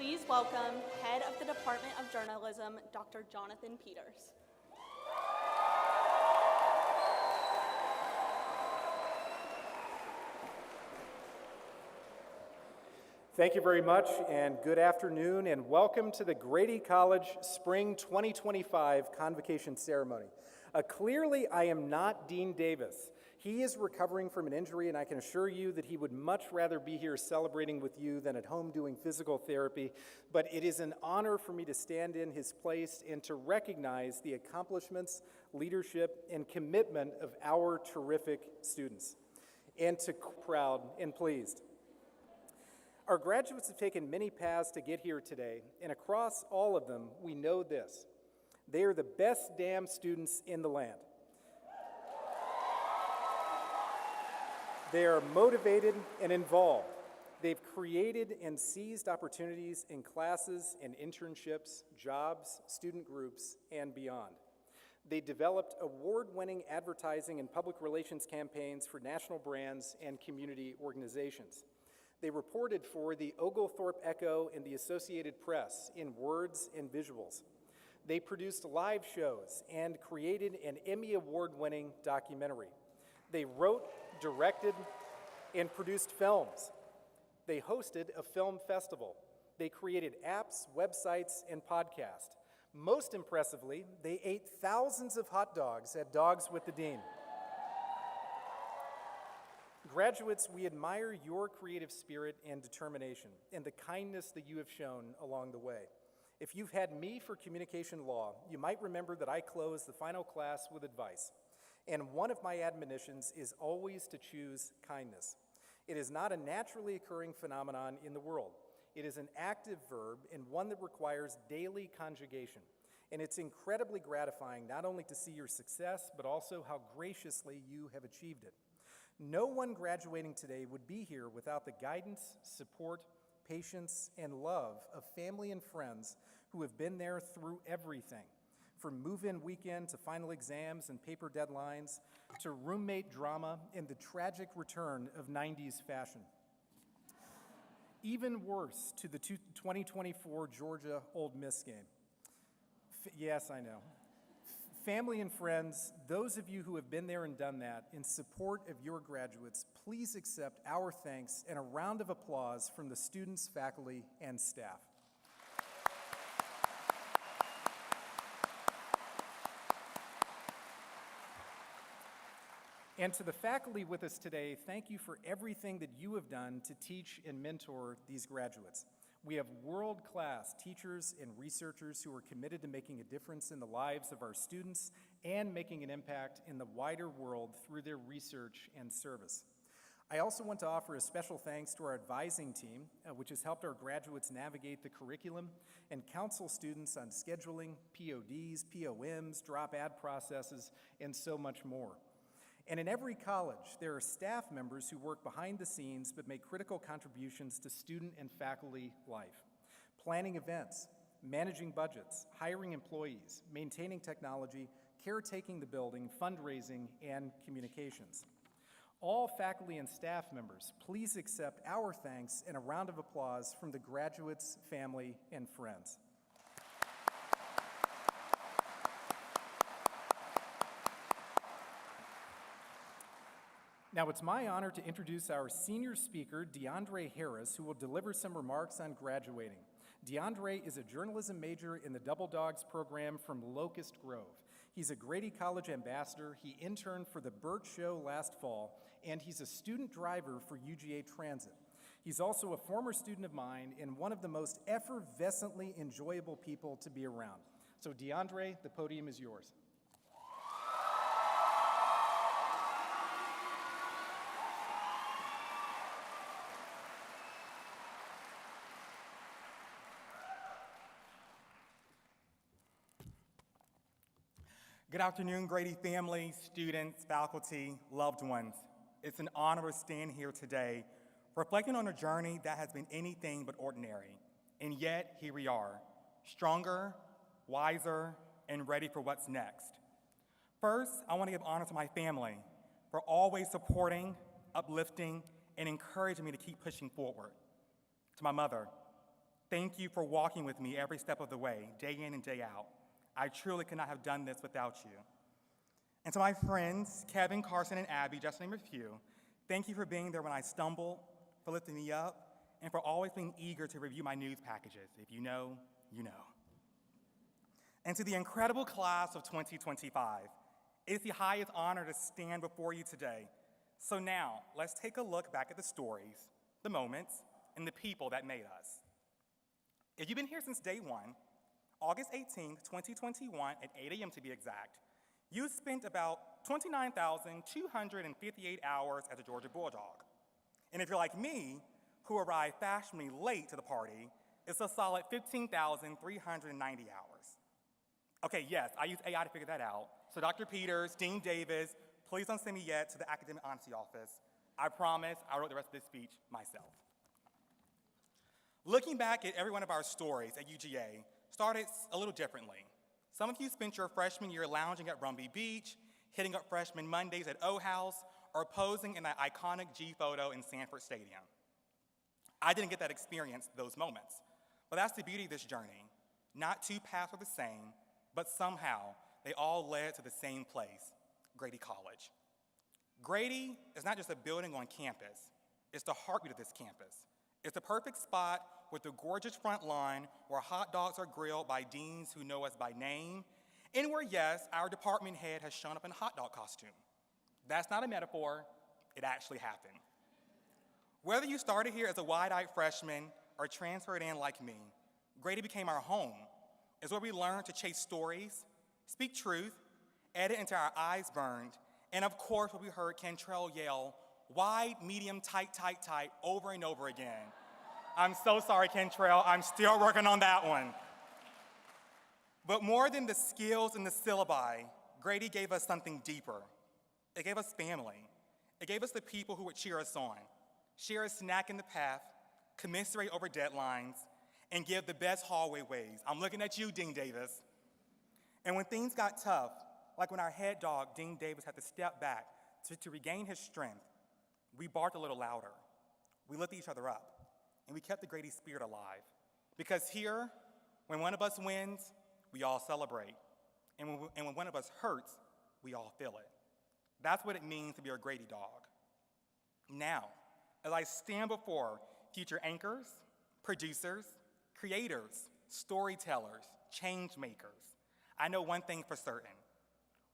please welcome Head of the Department of Journalism, Dr. Jonathan Peters. Thank you very much, and good afternoon, and welcome to the Grady College Spring 2025 Convocation Ceremony. Clearly, I am not Dean Davis. He is recovering from an injury, and I can assure you that he would much rather be here celebrating with you than at home doing physical therapy, but it is an honor for me to stand in his place and to recognize the accomplishments, leadership, and commitment of our terrific students, and to proud and pleased. Our graduates have taken many paths to get here today, and across all of them, we know this: they are the best damn students in the land. They are motivated and involved. They've created and seized opportunities in classes and internships, jobs, student groups, and beyond. They developed award-winning advertising and public relations campaigns for national brands and community organizations. They reported for the Oglethorpe Echo and the Associated Press in words and visuals. They produced live shows and created an Emmy Award-winning documentary. They wrote, directed, and produced films. They hosted a film festival. They created apps, websites, and podcasts. Most impressively, they ate thousands of hot dogs at Dogs with the Dean. Graduates, we admire your creative spirit and determination and the kindness that you have shown along the way. If you've had me for communication law, you might remember that I closed the final class with advice. And one of my admonitions is always to choose kindness. It is not a naturally occurring phenomenon in the world. It is an active verb and one that requires daily conjugation. And it's incredibly gratifying not only to see your success, but also how graciously you have achieved it. No one graduating today would be here without the guidance, support, patience, and love of family and friends who have been there through everything, from move-in weekend to final exams and paper deadlines, to roommate drama and the tragic return of 90s fashion. Even worse, to the 2024 Georgia Ole Miss game. Yes, I know. Family and friends, those of you who have been there and done that, in support of your graduates, please accept our thanks and a round of applause from the students, faculty, and staff. And to the faculty with us today, thank you for everything that you have done to teach and mentor these graduates. We have world-class teachers and researchers who are committed to making a difference in the lives of our students and making an impact in the wider world through their research and service. I also want to offer a special thanks to our advising team, which has helped our graduates navigate the curriculum and counsel students on scheduling, PODs, POMs, drop-ad processes, and so much more. And in every college, there are staff members who work behind the scenes but make critical contributions to student and faculty life. Planning events, managing budgets, hiring employees, maintaining technology, caretaking the building, fundraising, and communications. All faculty and staff members, please accept our thanks and a round of applause from the graduates, family, and friends. Now, it's my honor to introduce our senior speaker, DeAndre Harris, who will deliver some remarks on graduating. DeAndre is a journalism major in the Double Dogs program from Locust Grove. He's a Grady College ambassador, he interned for the Burt Show last fall, and he's a student driver for UGA Transit. He's also a former student of mine and one of the most effervescently enjoyable people to be around. So DeAndre, the podium is yours. Good afternoon, Grady family, students, faculty, loved ones. It's an honor to stand here today, reflecting on a journey that has been anything but ordinary. And yet, here we are, stronger, wiser, and ready for what's next. First, I want to give honor to my family for always supporting, uplifting, and encouraging me to keep pushing forward. To my mother, Thank you for walking with me every step of the way, day in and day out. I truly could not have done this without you. And to my friends, Kevin, Carson, and Abby, just to name a few, thank you for being there when I stumble, for lifting me up, and for always being eager to review my news packages. If you know, you know. And to the incredible class of 2025, it is the highest honor to stand before you today. So now, let's take a look back at the stories, the moments, and the people that made us. If you've been here since day one, August 18th, 2021, at 8 a.m. to be exact, you spent about 29,258 hours as a Georgia Bulldog. And if you're like me, who arrived fashionably late to the party, it's a solid 15,390 hours. Okay, yes, I used AI to figure that out. So Dr. Peters, Dean Davis, please don't send me yet to the Academic Honesty Office. I promise I wrote the rest of this speech myself. Looking back at every one of our stories at UGA started a little differently. Some of you spent your freshman year lounging at Rumby Beach, hitting up freshman Mondays at O House, or posing in that iconic G photo in Sanford Stadium. I didn't get that experience, those moments. But that's the beauty of this journey. Not two paths are the same, but somehow they all led to the same place, Grady College. Grady is not just a building on campus, it's the heartbeat of this campus. It's the perfect spot with the gorgeous front lawn where hot dogs are grilled by deans who know us by name, and where, yes, our department head has shown up in a hot dog costume. That's not a metaphor, it actually happened. Whether you started here as a wide-eyed freshman or transferred in like me, Grady became our home. It's where we learned to chase stories, speak truth, edit until our eyes burned, and of course where we heard Cantrell yell, wide, medium, tight, tight, tight, over and over again. I'm so sorry, Cantrell, I'm still working on that one. But more than the skills and the syllabi, Grady gave us something deeper. It gave us family. It gave us the people who would cheer us on, share a snack in the path, commiserate over deadlines, and give the best hallway waves. I'm looking at you, Dean Davis. And when things got tough, like when our head dog, Dean Davis, had to step back to regain his strength, we barked a little louder. We lifted each other up, and we kept the Grady spirit alive. Because here, when one of us wins, we all celebrate. And when one of us hurts, we all feel it. That's what it means to be a Grady dog. Now, as I stand before future anchors, producers, creators, storytellers, change makers, I know one thing for certain.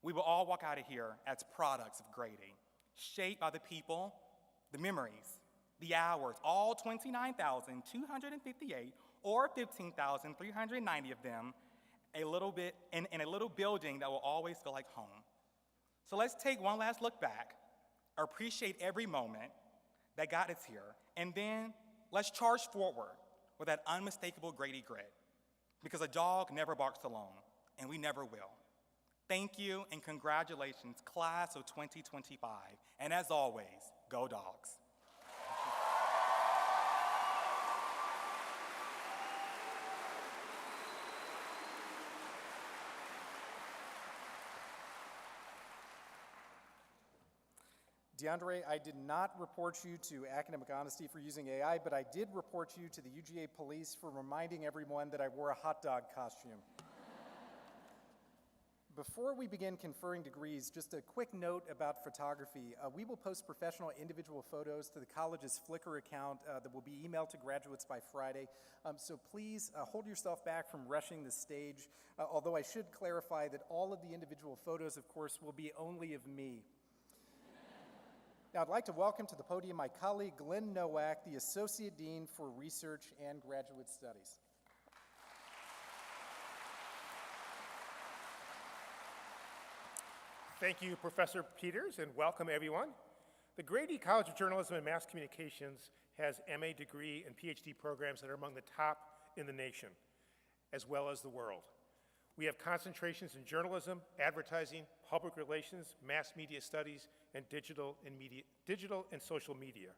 We will all walk out of here as products of Grady, shaped by the people, the memories, the hours, all 29,258 or 15,390 of them, a little bit in a little building that will always feel like home. So let's take one last look back, appreciate every moment that got us here, and then let's charge forward with that unmistakable Grady grit, because a dog never barks alone, and we never will. Thank you and congratulations, class of 2025, and as always, go Dogs. DeAndre, I did not report you to Academic Honesty for using AI, but I did report you to the UGA police for reminding everyone that I wore a hot dog costume. Before we begin conferring degrees, just a quick note about photography. We will post professional individual photos to the college's Flickr account that will be emailed to graduates by Friday. So please hold yourself back from rushing the stage, although I should clarify that all of the individual photos, of course, will be only of me. Now, I'd like to welcome to the podium my colleague, Glenn Nowak, the Associate Dean for Research and Graduate Studies. Thank you, Professor Peters, and welcome everyone. The Grady College of Journalism and Mass Communications has MA degree and PhD programs that are among the top in the nation, as well as the world. We have concentrations in journalism, advertising, public relations, mass media studies, and digital and social media.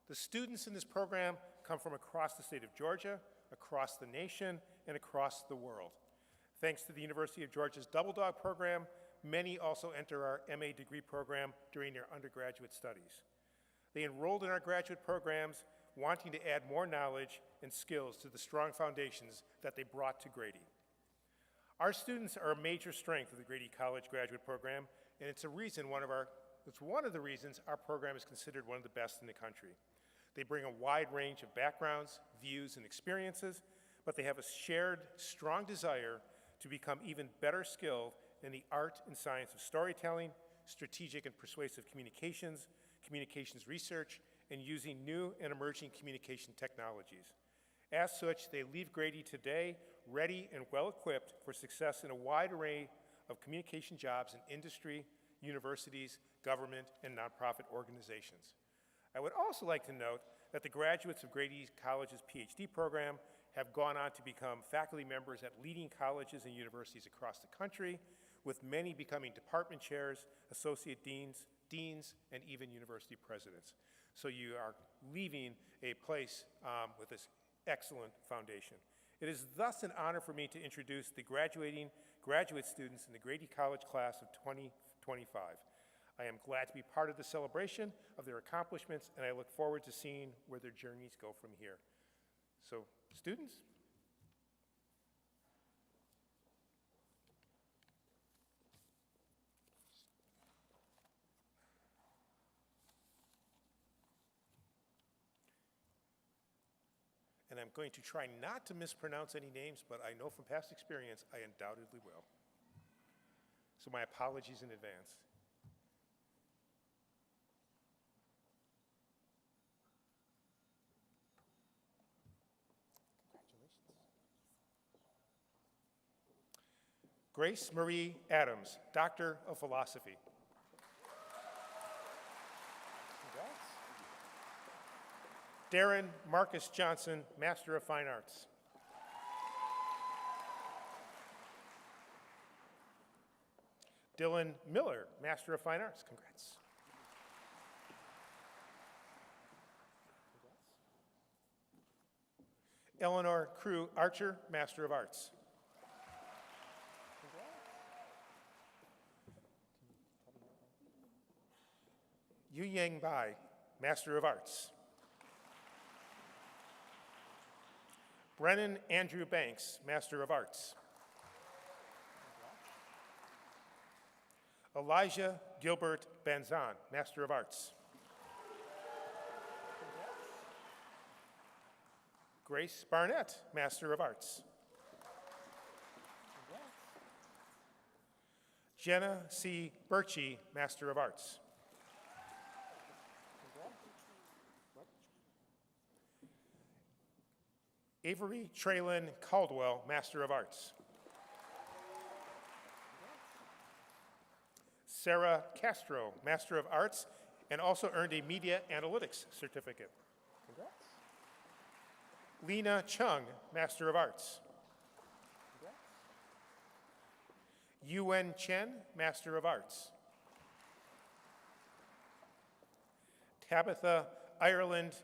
The students in this program come from across the state of Georgia, across the nation, and across the world. Thanks to the University of Georgia's Double Dog program, many also enter our MA degree program during their undergraduate studies. They enrolled in our graduate programs wanting to add more knowledge and skills to the strong foundations that they brought to Grady. Our students are a major strength of the Grady College Graduate Program, and it's one of the reasons our program is considered one of the best in the country. They bring a wide range of backgrounds, views, and experiences, but they have a shared, strong desire to become even better skilled in the art and science of storytelling, strategic and persuasive communications, communications research, and using new and emerging communication technologies. As such, they leave Grady today ready and well-equipped for success in a wide array of communication jobs in industry, universities, government, and nonprofit organizations. I would also like to note that the graduates of Grady College's PhD program have gone on to become faculty members at leading colleges and universities across the country, with many becoming department chairs, associate deans, and even university presidents. So you are leaving a place with this excellent foundation. It is thus an honor for me to introduce the graduating graduate students in the Grady College class of 2025. I am glad to be part of the celebration of their accomplishments, and I look forward to seeing where their journeys go from here. So, students. And I'm going to try not to mispronounce any names, but I know from past experience I undoubtedly will. So my apologies in advance. Grace Marie Adams, Doctor of Philosophy. Darren Marcus Johnson, Master of Fine Arts. Dylan Miller, Master of Fine Arts. Congrats. Eleanor Crew Archer, Master of Arts. Yu Yang Bai, Master of Arts. Brennan Andrew Banks, Master of Arts. Elijah Gilbert Benzon, Master of Arts. Grace Barnett, Master of Arts. Jenna C. Birchie, Master of Arts. Avery Traylon Caldwell, Master of Arts. Sarah Castro, Master of Arts, and also earned a Media Analytics certificate. Congrats. Lena Chung, Master of Arts. Congrats. Yuen Chen, Master of Arts. Tabitha Ireland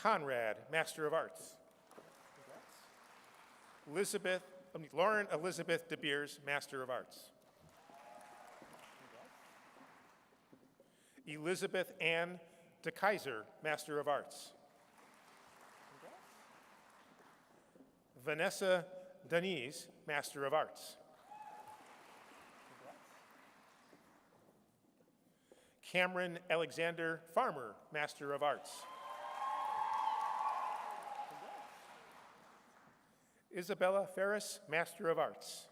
Conrad, Master of Arts. Lauren Elizabeth De Beers, Master of Arts. Elizabeth Ann De Kaiser, Master of Arts. Vanessa Denise, Master of Arts. Cameron Alexander Farmer, Master of Arts. Isabella Ferris, Master of Arts.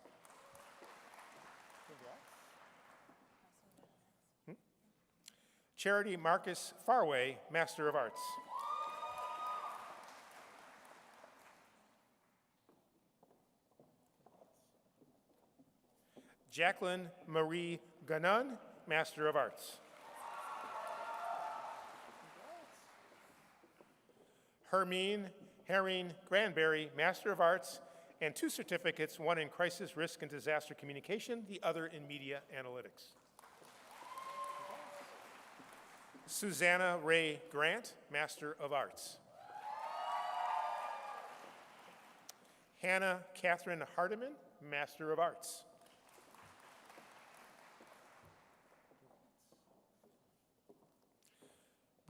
Charity Marcus Farway, Master of Arts. Jacqueline Marie Ganon, Master of Arts. Hermine Herring Granberry, Master of Arts, and 2 certificates, one in Crisis, Risk, and Disaster Communication, the other in Media Analytics. Susanna Ray Grant, Master of Arts. Hannah Catherine Hardiman, Master of Arts.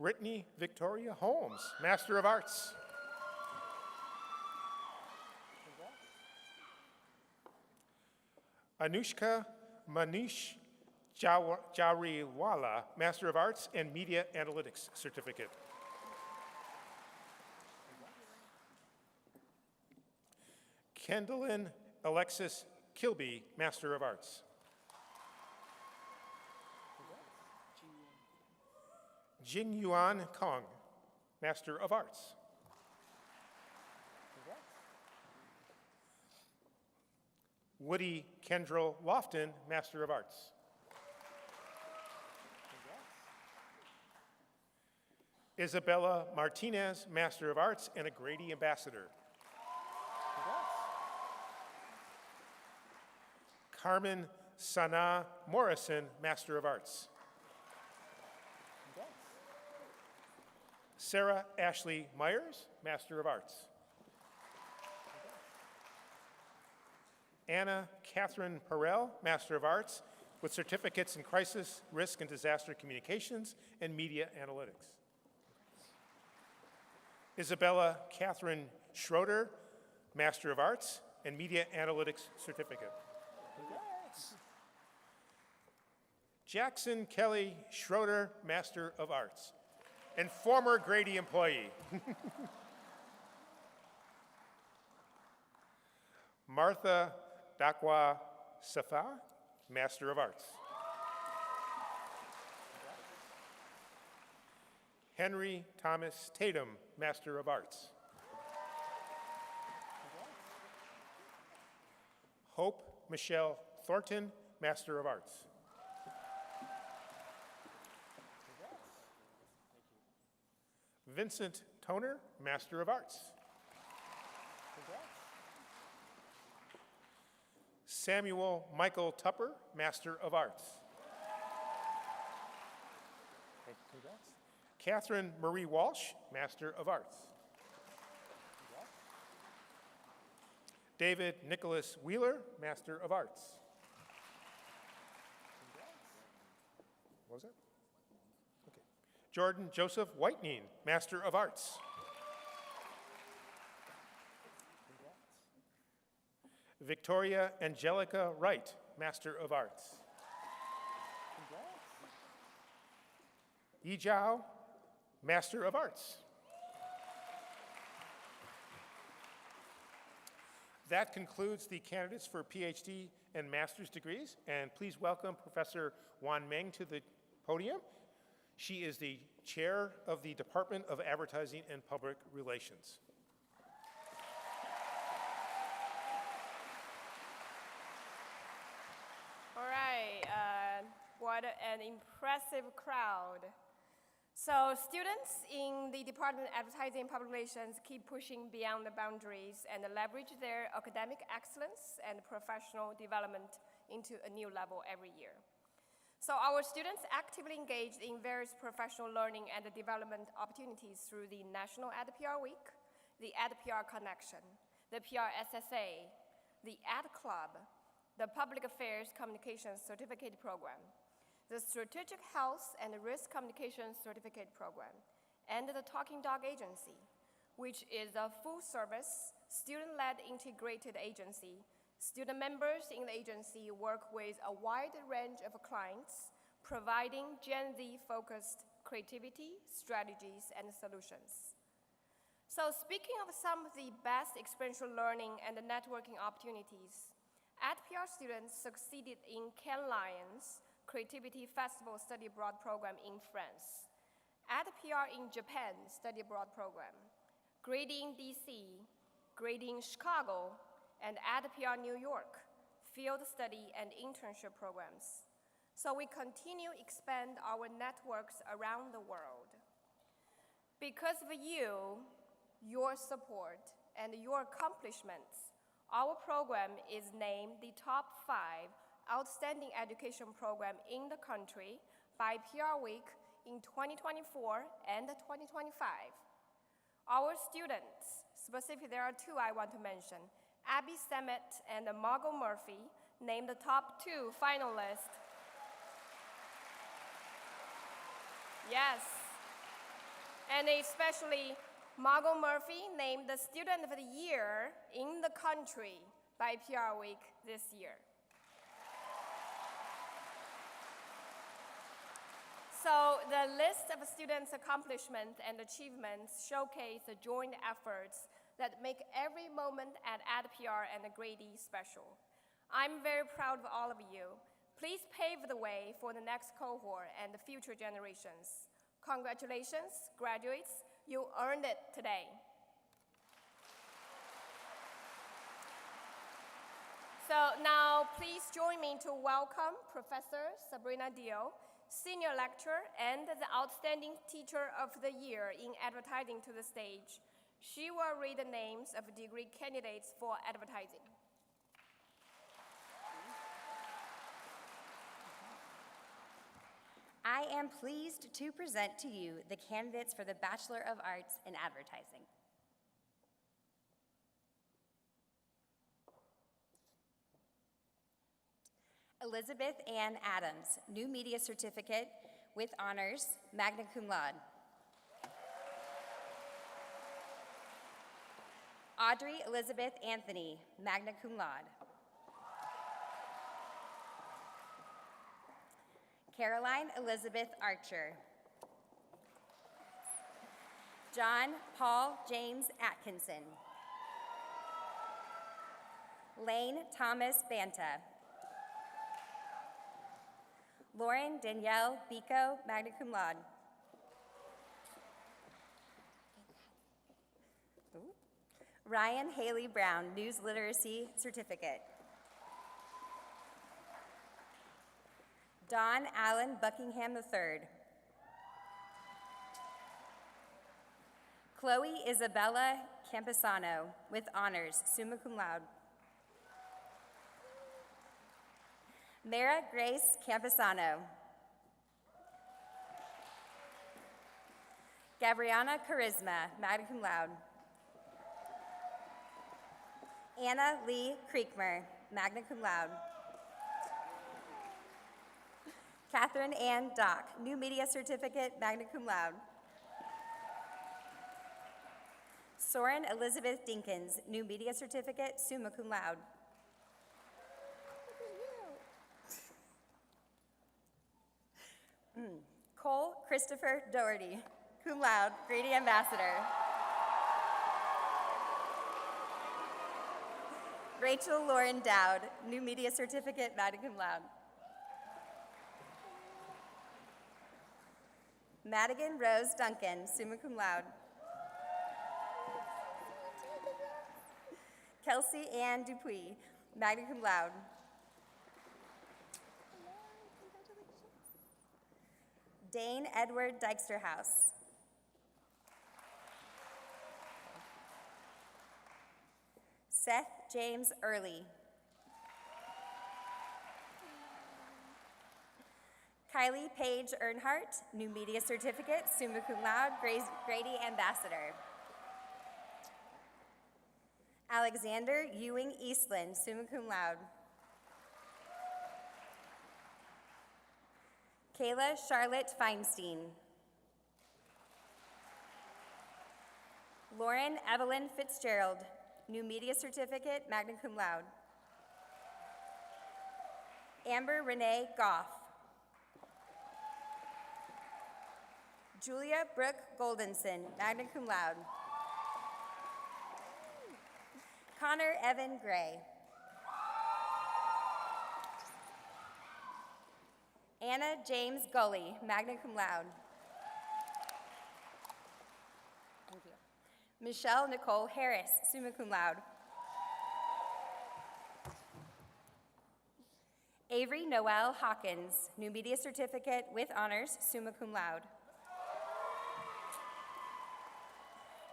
Brittany Victoria Holmes, Master of Arts. Anushka Manish Jariwala, Master of Arts and Media Analytics Certificate. Kendallin Alexis Kilby, Master of Arts. Jing Yuan Kong, Master of Arts. Woody Kendrell Lofton, Master of Arts. Isabella Martinez, Master of Arts and a Grady Ambassador. Carmen Sana Morrison, Master of Arts. Sarah Ashley Myers, Master of Arts. Anna Catherine Perel, Master of Arts, with certificates in Crisis, Risk, and Disaster Communications and Media Analytics. Isabella Catherine Schroeder, Master of Arts and Media Analytics Certificate. Jackson Kelly Schroeder, Master of Arts, and former Grady employee. Martha Dakwa Safa, Master of Arts. Henry Thomas Tatum, Master of Arts. Hope Michelle Thornton, Master of Arts. Vincent Toner, Master of Arts. Samuel Michael Tupper, Master of Arts. Catherine Marie Walsh, Master of Arts. David Nicholas Wheeler, Master of Arts. What was that? Okay. Jordan Joseph Whitening, Master of Arts. Victoria Angelica Wright, Master of Arts. Yi Zhao, Master of Arts. That concludes the candidates for PhD and master's degrees, and please welcome Professor Wan Meng to the podium. She is the chair of the Department of Advertising and Public Relations. All right, what an impressive crowd. So students in the Department of Advertising and Public Relations keep pushing beyond the boundaries and leverage their academic excellence and professional development into a new level every year. So our students actively engaged in various professional learning and development opportunities through the National Ad PR Week, the Ad PR Connection, the PR SSA, the Ad Club, the Public Affairs Communications Certificate Program, the Strategic Health and Risk Communications Certificate Program, and the Talking Dog Agency, which is a full-service, student-led integrated agency. Student members in the agency work with a wide range of clients, providing Gen Z-focused creativity, strategies, and solutions. So speaking of some of the best experiential learning and networking opportunities, AdPR students succeeded in Cannes Lions Creativity Festival Study Abroad Program in France, AdPR in Japan Study Abroad Program, Grady in DC, Grady in Chicago, and AdPR New York Field Study and Internship Programs. So we continue to expand our networks around the world. Because of you, your support, and your accomplishments, our program is named the top 5 outstanding education program in the country by PR Week in 2024 and 2025. Our students, specifically there are 2 I want to mention, Abby Sammet and Margot Murphy, named the top 2 finalists. Yes, and especially Margot Murphy named the Student of the Year in the country by PR Week this year. So the list of students' accomplishments and achievements showcase the joint efforts that make every moment at AdPR and Grady special. I'm very proud of all of you. Please pave the way for the next cohort and the future generations. Congratulations, graduates. You earned it today. So now please join me to welcome Professor Sabrina Dio, Senior Lecturer and the Outstanding Teacher of the Year in Advertising, to the stage. She will read the names of degree candidates for advertising. I am pleased to present to you the candidates for the Bachelor of Arts in Advertising. Elizabeth Ann Adams, New Media Certificate with Honors, magna cum laude. Audrey Elizabeth Anthony, magna cum laude. Caroline Elizabeth Archer. John Paul James Atkinson. Lane Thomas Banta. Lauren Danielle Bico, magna cum laude. Ryan Haley Brown, News Literacy Certificate. Don Allen Buckingham III. Chloe Isabella Campisano, with honors, summa cum laude. Mara Grace Campisano. Gabriana Charisma, magna cum laude. Anna Lee Creekmer, magna cum laude. Catherine Ann Dock, New Media Certificate, magna cum laude. Soren Elizabeth Dinkins, New Media Certificate, summa cum laude. Cole Christopher Doherty, cum laude, Grady Ambassador. Rachel Lauren Dowd, New Media Certificate, magna cum laude. Madigan Rose Duncan, summa cum laude. Kelsey Ann Dupuis, magna cum laude. Dane Edward Dyksterhouse. Seth James Early. Kylie Paige Earnhardt, New Media Certificate, summa cum laude, Grady Ambassador. Alexander Ewing Eastland, summa cum laude. Kayla Charlotte Feinstein. Lauren Evelyn Fitzgerald, New Media Certificate, magna cum laude. Amber Renee Goff. Julia Brooke Goldenson, magna cum laude. Connor Evan Gray. Anna James Gully, magna cum laude. Thank you. Michelle Nicole Harris, summa cum laude. Avery Noel Hawkins, New Media Certificate with honors, summa cum laude.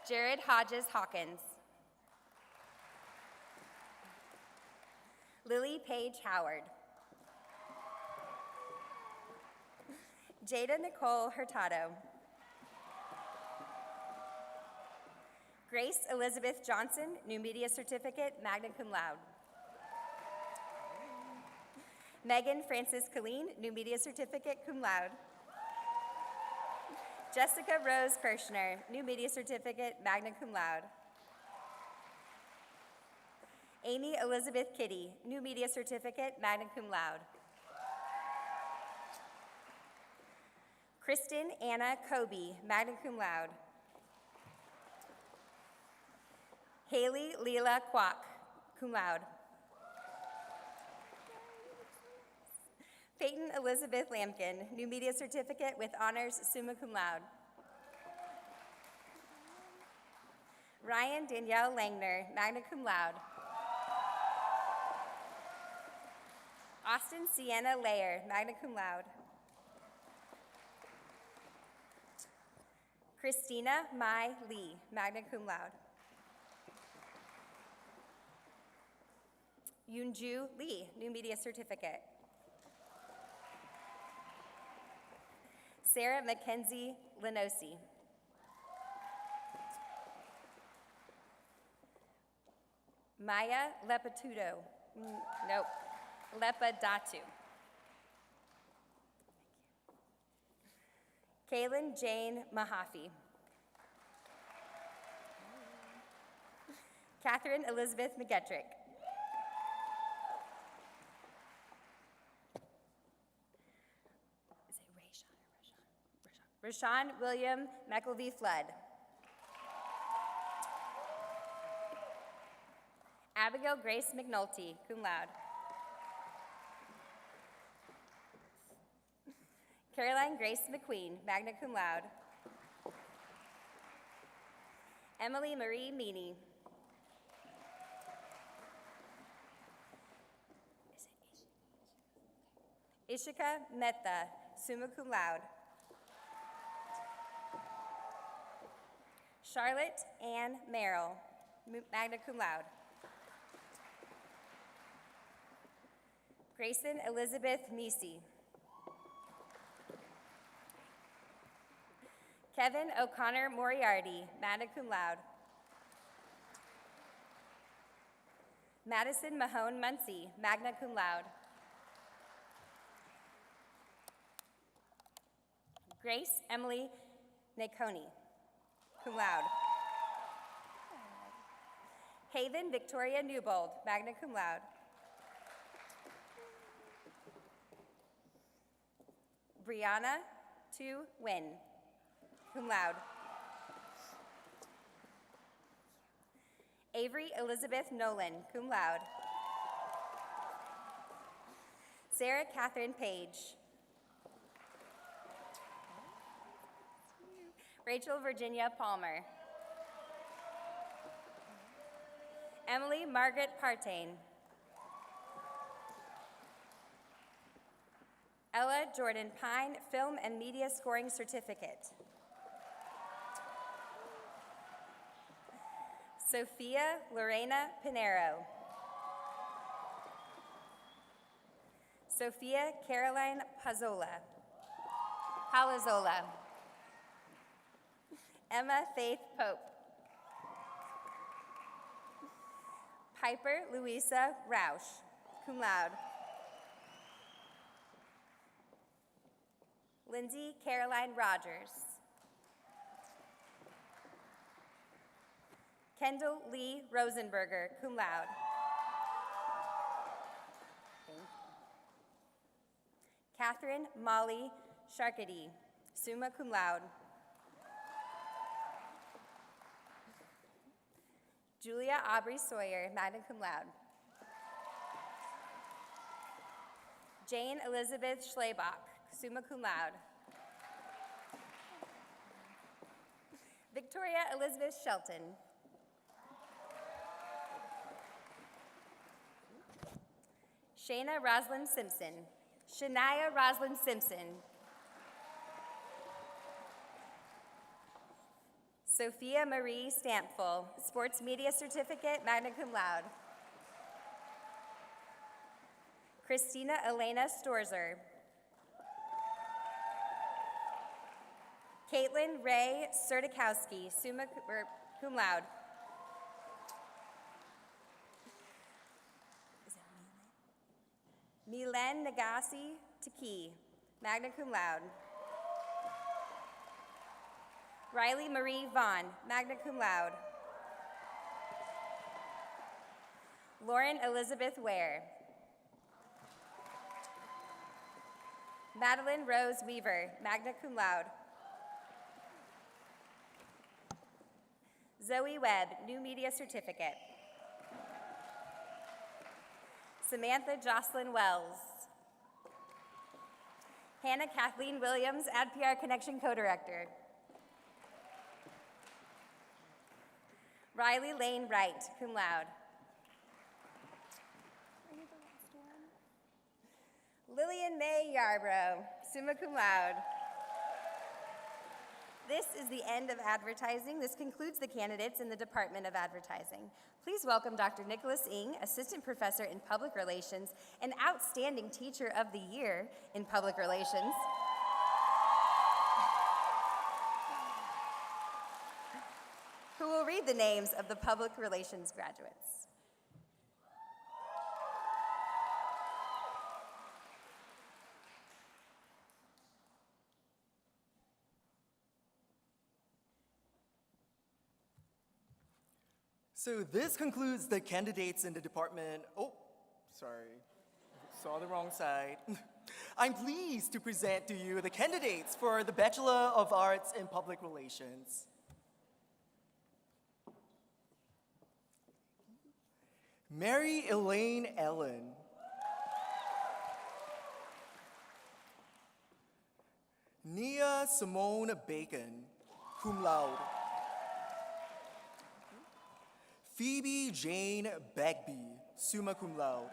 Jared Hodges Hawkins. Lily Page Howard. Jada Nicole Hurtado. Grace Elizabeth Johnson, New Media Certificate, magna cum laude. Megan Francis Colleen, New Media Certificate, cum laude. Jessica Rose Kirshner, New Media Certificate, magna cum laude. Amy Elizabeth Kitty, New Media Certificate, magna cum laude. Kristen Anna Kobe, magna cum laude. Haley Leela Kwok, cum laude. Peyton Elizabeth Lampkin, New Media Certificate with honors, summa cum laude. Ryan Danielle Langner, magna cum laude. Austin Sienna Layer, magna cum laude. Christina Mai Lee, magna cum laude. Yunju Lee, New Media Certificate. Sarah Mackenzie Lenosi. Maya Lepatudo. Nope. Lepadatu. Kaylin Jane Mahaffey. Catherine Elizabeth McGettrick. Is it Rashawn William McElvey Flood. Abigail Grace McNulty, cum laude. Caroline Grace McQueen, magna cum laude. Emily Marie Meany. Ishika Mehta, summa cum laude. Charlotte Ann Merrill, magna cum laude. Grayson Elizabeth Meesey. Kevin O'Connor Moriarty, magna cum laude. Madison Mahone Muncie, magna cum laude. Grace Emily Nakoni, cum laude. Haven Victoria Newbold, magna cum laude. Brianna Tu Win, cum laude. Avery Elizabeth Nolan, cum laude. Sarah Catherine Page. Rachel Virginia Palmer. Emily Margaret Partain. Ella Jordan Pine, Film and Media Scoring Certificate. Sophia Lorena Pinero. Sophia Caroline Palazola. Emma Faith Pope. Piper Louisa Roush, cum laude. Lindsay Caroline Rogers. Kendall Lee Rosenberger, cum laude. Catherine Molly Sharkady, summa cum laude. Julia Aubrey Sawyer, magna cum laude. Jane Elizabeth Schlebach, summa cum laude. Victoria Elizabeth Shelton. Shania Roslyn Simpson. Sophia Marie Stampful, Sports Media Certificate, magna cum laude. Christina Elena Storzer. Caitlin Ray Sertikowski, summa cum laude. Milen Nagasi Taki, magna cum laude. Riley Marie Vaughn, magna cum laude. Lauren Elizabeth Ware. Madeline Rose Weaver, magna cum laude. Zoe Webb, new media certificate. Samantha Jocelyn Wells. Hannah Kathleen Williams, AdPR Connection co-director. Riley Lane Wright, cum laude. Lillian May Yarbrough, summa cum laude. This is the end of advertising. This concludes the candidates in the Department of Advertising. Please welcome Dr. Nicholas Ng, Assistant Professor in Public Relations and Outstanding Teacher of the Year in Public Relations. Who will read the names of the Public Relations graduates. So this concludes the candidates in the department. Oh, sorry, saw the wrong side. I'm pleased to present to you the candidates for the Bachelor of Arts in Public Relations. Mary Elaine Ellen. Nia Simone Bacon, cum laude. Phoebe Jane Bagby, summa cum laude.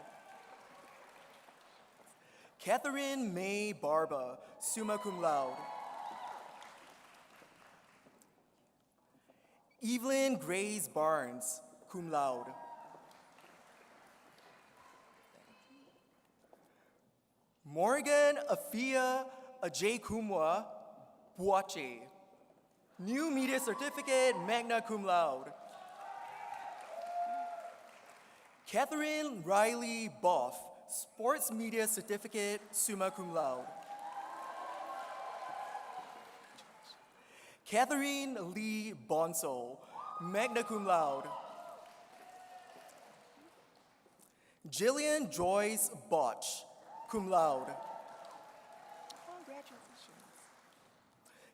Catherine May Barba, summa cum laude. Evelyn Grace Barnes, cum laude. Morgan Afia Ajay Kumwa Buache, new media certificate, magna cum laude. Catherine Riley Boff, sports media certificate, summa cum laude. Catherine Lee Bonsall, magna cum laude. Jillian Joyce Botch, cum laude.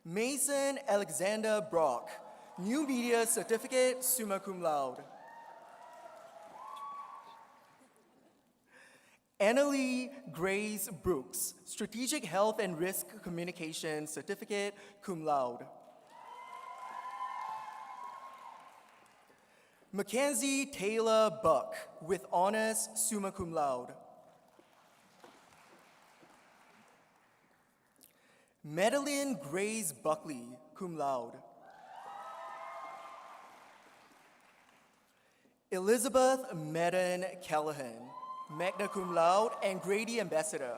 Mason Alexander Brock, new media certificate, summa cum laude. Annalie Grace Brooks, strategic health and risk communication certificate, cum laude. Mackenzie Taylor Buck, with honors, summa cum laude. Madeline Grace Buckley, cum laude. Elizabeth Madden Callahan, magna cum laude and Grady Ambassador.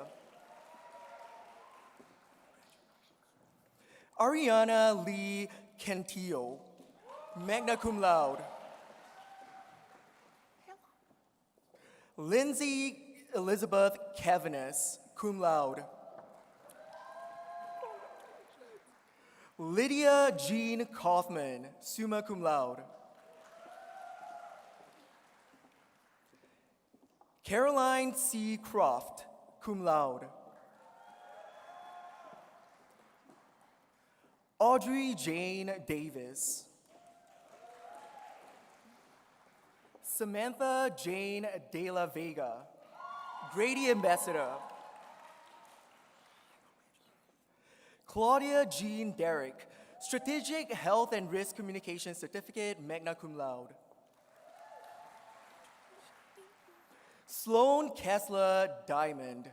Ariana Lee Cantillo, magna cum laude. Lindsay Elizabeth Cavanis, cum laude. Lydia Jean Kaufman, summa cum laude. Caroline C. Croft, cum laude. Audrey Jane Davis. Samantha Jane De La Vega, Grady Ambassador. Claudia Jean Derrick, strategic health and risk communication certificate, magna cum laude. Sloan Kessler Diamond.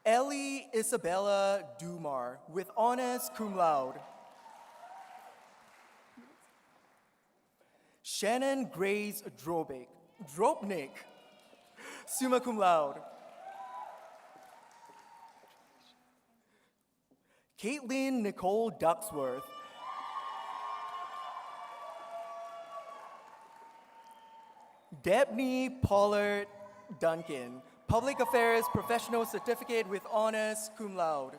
Ellie Isabella Dumar, with honors, cum laude. Shannon Grace Drobnik, summa cum laude. Caitlin Nicole Ducksworth. Dabney Pollard Duncan, Public Affairs Professional Certificate with honors, cum laude.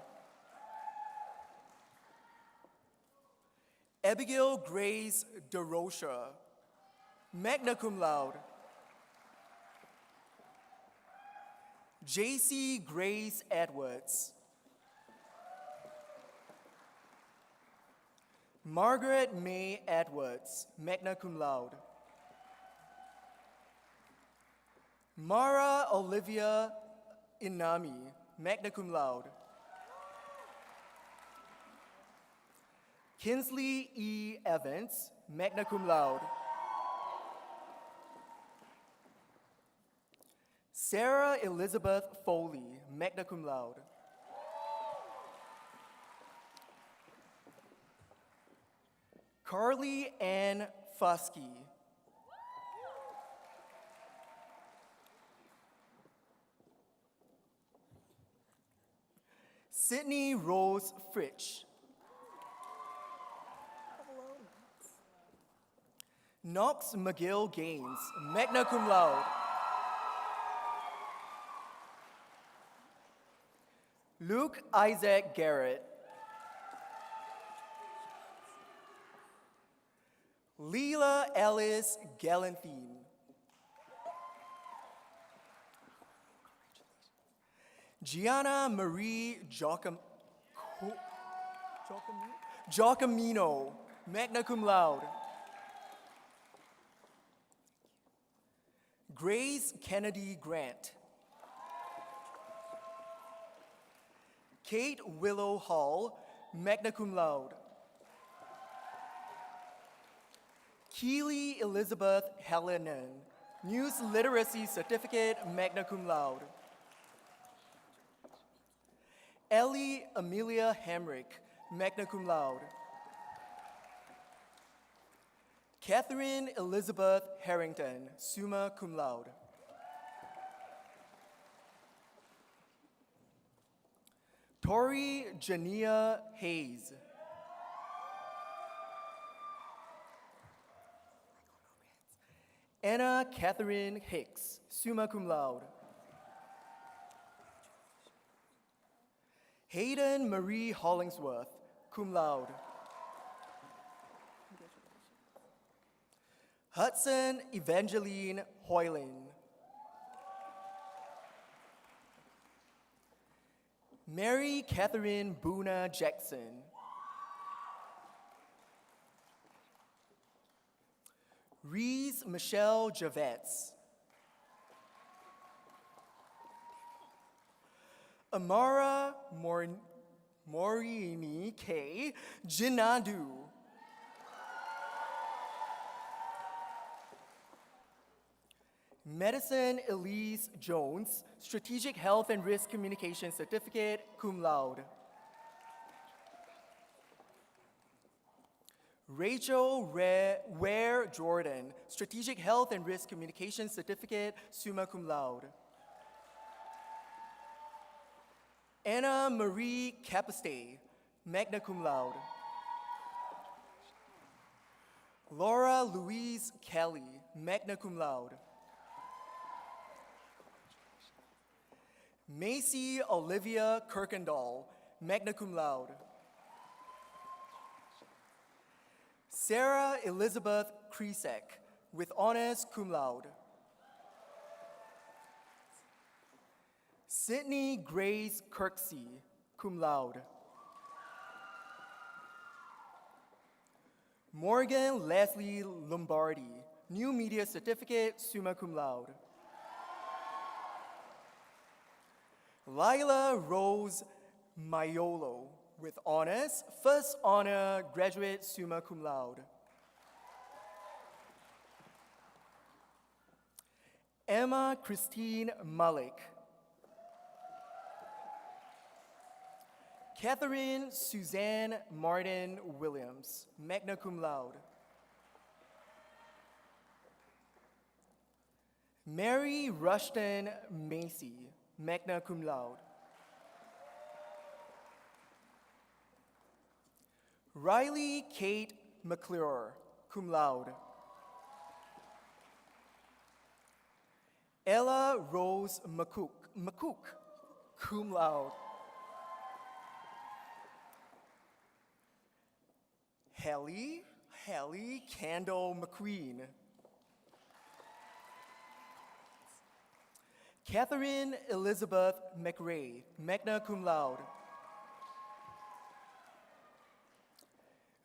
Abigail Grace DeRocha, magna cum laude. J.C. Grace Edwards. Margaret May Edwards, magna cum laude. Mara Olivia Inami, magna cum laude. Kinsley E. Evans, magna cum laude. Sarah Elizabeth Foley, magna cum laude. Carly Ann Fusky. Sydney Rose Fritsch. Knox McGill Gaines, magna cum laude. Luke Isaac Garrett. Leela Ellis Gallanthine. Gianna Marie Giacomino, magna cum laude. Grace Kennedy Grant. Kate Willow Hall, magna cum laude. Keely Elizabeth Hallinan, News Literacy Certificate, magna cum laude. Ellie Amelia Hamrick, magna cum laude. Catherine Elizabeth Harrington, summa cum laude. Tori Jania Hayes. Anna Catherine Hicks, summa cum laude. Hayden Marie Hollingsworth, cum laude. Hudson Evangeline Hoyland. Mary Catherine Boona Jackson. Reese Michelle Javets. Amara Morini K. Jinadu. Medicine Elise Jones, Strategic Health and Risk Communication Certificate, cum laude. Rachel Ware Jordan, Strategic Health and Risk Communication Certificate, summa cum laude. Anna Marie Capiste, magna cum laude. Laura Louise Kelly, magna cum laude. Macy Olivia Kirkendall, magna cum laude. Sarah Elizabeth Kresek, with honors cum laude. Sydney Grace Kirksey, cum laude. Morgan Leslie Lombardi, New Media Certificate, summa cum laude. Lila Rose Maiolo, with honors, first honor graduate, summa cum laude. Emma Christine Malik. Catherine Suzanne Martin Williams, magna cum laude. Mary Rushton Macy, magna cum laude. Riley Kate McClure, cum laude. Ella Rose McCook, cum laude. Hallie Kendall McQueen. Catherine Elizabeth McRae, magna cum laude.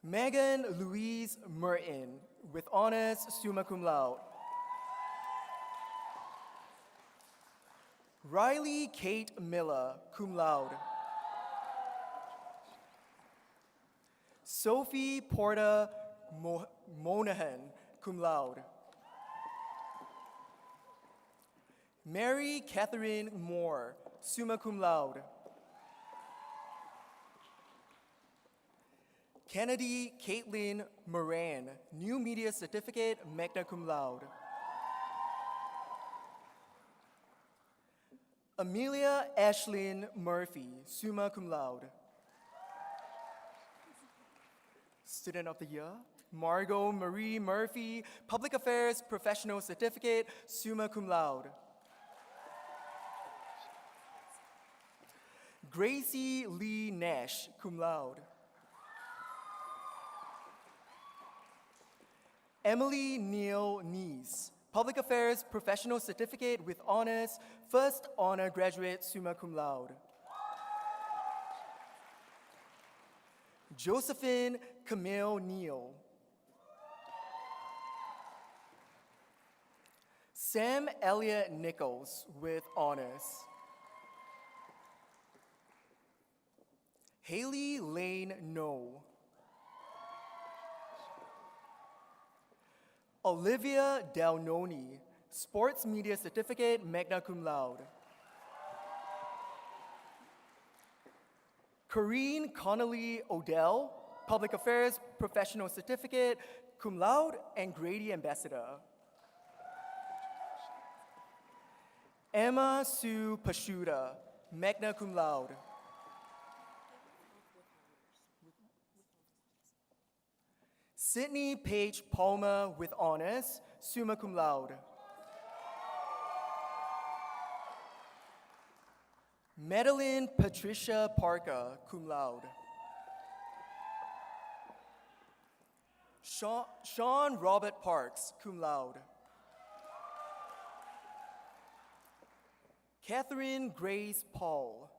Megan Louise Merton, with honors, summa cum laude. Riley Kate Miller, cum laude. Sophie Porter Monahan, cum laude. Mary Catherine Moore, summa cum laude. Kennedy Caitlin Moran, New Media Certificate, magna cum laude. Amelia Ashlyn Murphy, summa cum laude. Student of the Year, Margot Marie Murphy, Public Affairs Professional Certificate, summa cum laude. Gracie Lee Nash, cum laude. Emily Neal Nees, Public Affairs Professional Certificate with honors, first honor graduate, summa cum laude. Josephine Camille Neal. Sam Elliott Nichols with honors. Haley Lane No. Olivia Dalnoni, Sports Media Certificate, magna cum laude. Corrine Connolly Odell, Public Affairs Professional Certificate, cum laude and Grady Ambassador. Emma Sue Pashuta, magna cum laude. Sydney Paige Palmer with honors, summa cum laude. Madeline Patricia Parker, cum laude. Sean Robert Parks, cum laude. Catherine Grace Paul.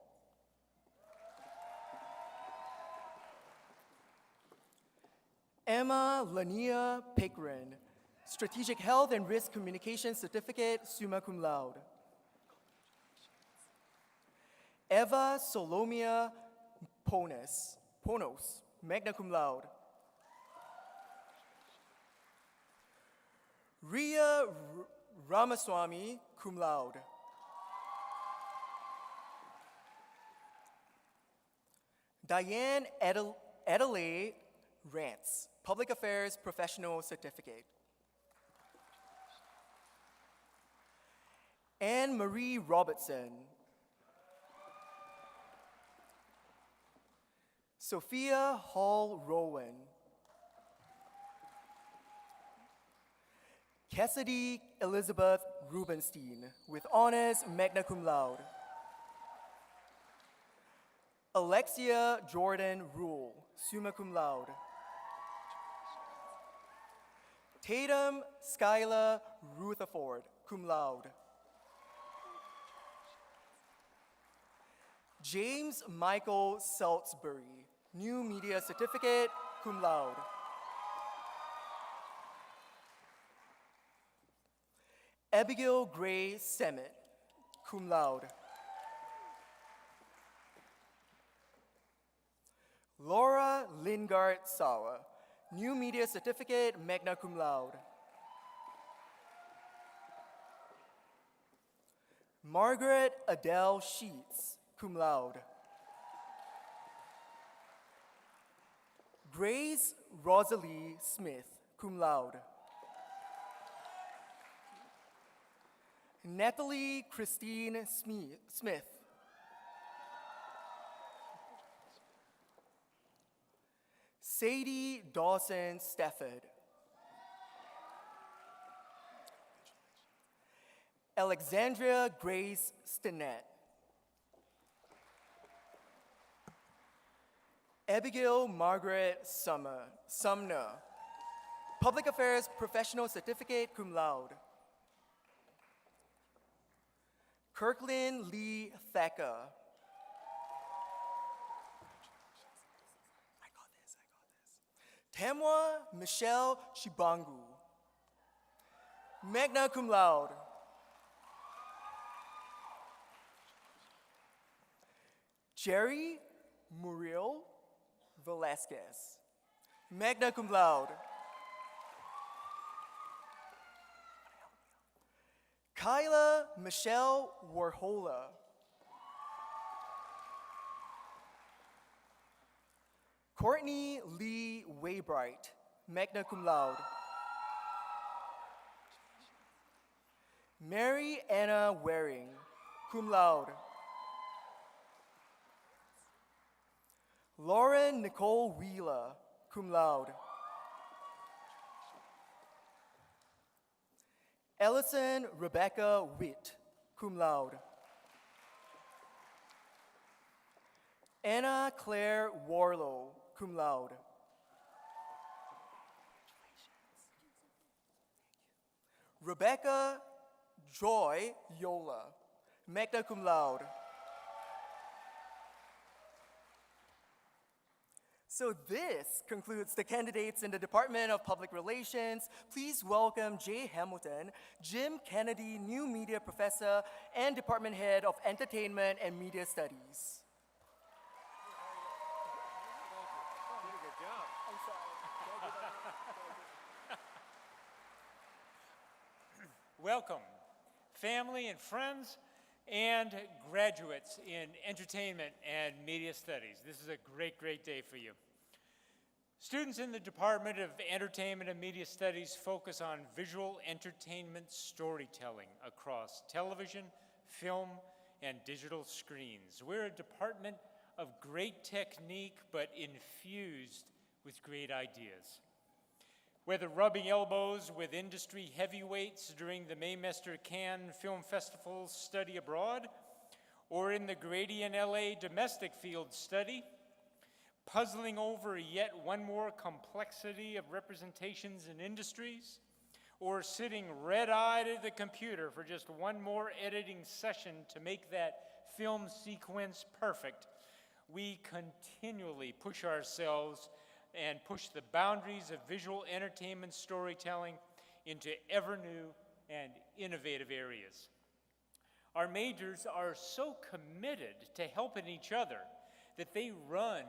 Emma Lania Pickren, Strategic Health and Risk Communication Certificate, summa cum laude. Eva Solomia Ponos, magna cum laude. Ria Ramaswamy, cum laude. Diane Adelaide Rance, Public Affairs Professional Certificate. Anne Marie Robertson. Sophia Hall Rowan. Cassidy Elizabeth Rubenstein, with honors, magna cum laude. Alexia Jordan Rule, summa cum laude. Tatum Skylar Rutherford, cum laude. James Michael Saltzbury, New Media Certificate, cum laude. Abigail Gray Semmet, cum laude. Laura Lingard Sauer, New Media Certificate, magna cum laude. Margaret Adele Sheets, cum laude. Grace Rosalie Smith, cum laude. Natalie Christine Smith. Sadie Dawson Stafford. Alexandria Grace Stinnett. Abigail Margaret Sumner, Public Affairs Professional Certificate, cum laude. Kirkland Lee Thacker. I got this. Tamwa Michelle Shibangu, magna cum laude. Jerry Muriel Velasquez, magna cum laude. Kyla Michelle Warhola. Courtney Lee Waybright, magna cum laude. Mary Anna Waring, cum laude. Lauren Nicole Wheeler, cum laude. Ellison Rebecca Witt, cum laude. Anna Claire Warlow, cum laude. Rebecca Joy Yola, magna cum laude. So this concludes the candidates in the Department of Public Relations. Please welcome Jay Hamilton, Jim Kennedy, New Media Professor and Department Head of Entertainment and Media Studies. Welcome, family and friends and graduates in entertainment and media studies. This is a great, great day for you. Students in the Department of Entertainment and Media Studies focus on visual entertainment storytelling across television, film, and digital screens. We're a department of great technique, but infused with great ideas. Whether rubbing elbows with industry heavyweights during the Maymester Cannes Film Festival's study abroad, or in the Grady and LA domestic field study, puzzling over yet one more complexity of representations in industries, or sitting red-eyed at the computer for just one more editing session to make that film sequence perfect, we continually push ourselves and push the boundaries of visual entertainment storytelling into ever new and innovative areas. Our majors are so committed to helping each other that they run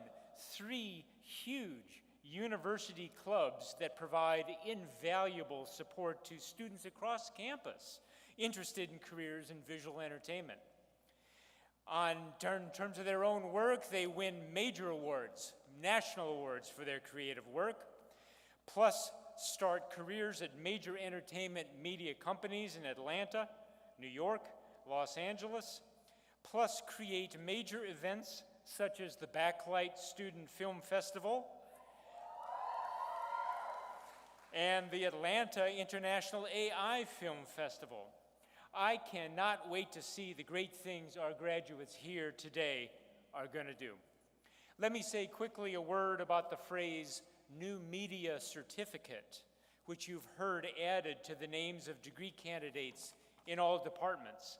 3 huge university clubs that provide invaluable support to students across campus interested in careers in visual entertainment. In terms of their own work, they win major awards, national awards for their creative work, plus start careers at major entertainment media companies in Atlanta, New York, Los Angeles, plus create major events such as the Backlight Student Film Festival and the Atlanta International AI Film Festival. I cannot wait to see the great things our graduates here today are going to do. Let me say quickly a word about the phrase New Media Certificate, which you've heard added to the names of degree candidates in all departments.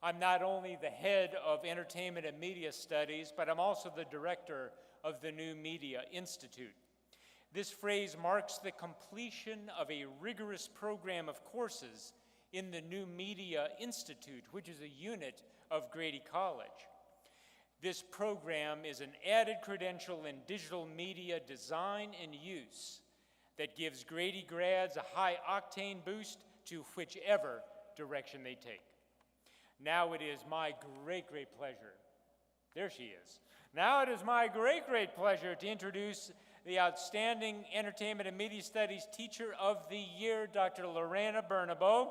I'm not only the head of Entertainment and Media Studies, but I'm also the director of the New Media Institute. This phrase marks the completion of a rigorous program of courses in the New Media Institute, which is a unit of Grady College. This program is an added credential in digital media design and use that gives Grady grads a high-octane boost to whichever direction they take. Now it is my great, great pleasure. There she is. Now it is my great, great pleasure to introduce the outstanding Entertainment and Media Studies Teacher of the Year, Dr. Lorena Bernabo,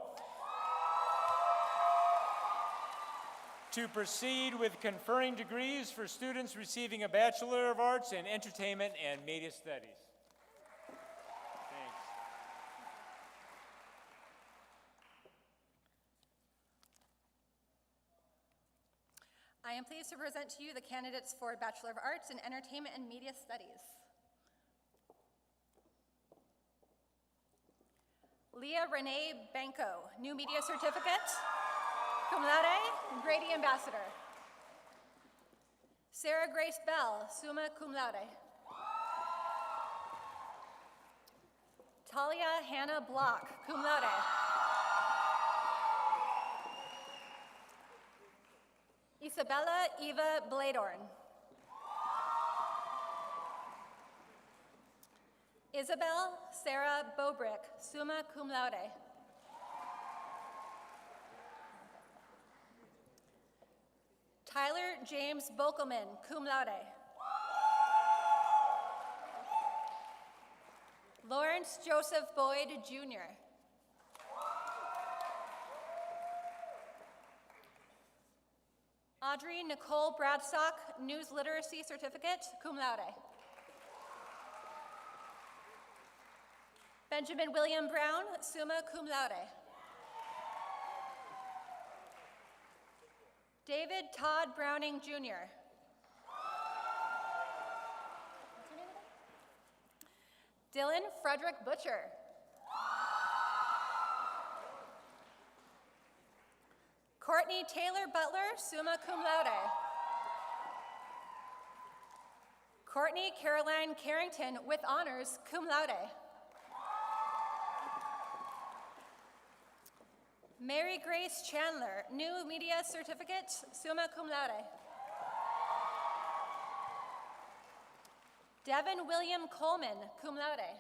to proceed with conferring degrees for students receiving a Bachelor of Arts in Entertainment and Media Studies. Thanks. I am pleased to present to you the candidates for Bachelor of Arts in Entertainment and Media Studies. Leah Renee Banco, New Media Certificate, cum laude, Grady Ambassador. Sarah Grace Bell, summa cum laude. Talia Hannah Block, cum laude. Isabella Eva Bladorn. Isabel Sarah Bobrick, summa cum laude. Tyler James Bokelman, cum laude. Lawrence Joseph Boyd, Jr. Audrey Nicole Bradstock, News Literacy Certificate, cum laude. Benjamin William Brown, summa cum laude. David Todd Browning, Jr. Dylan Frederick Butcher. Courtney Taylor Butler, summa cum laude. Courtney Caroline Carrington with honors, cum laude. Mary Grace Chandler, New Media Certificate, summa cum laude. Devin William Coleman, cum laude.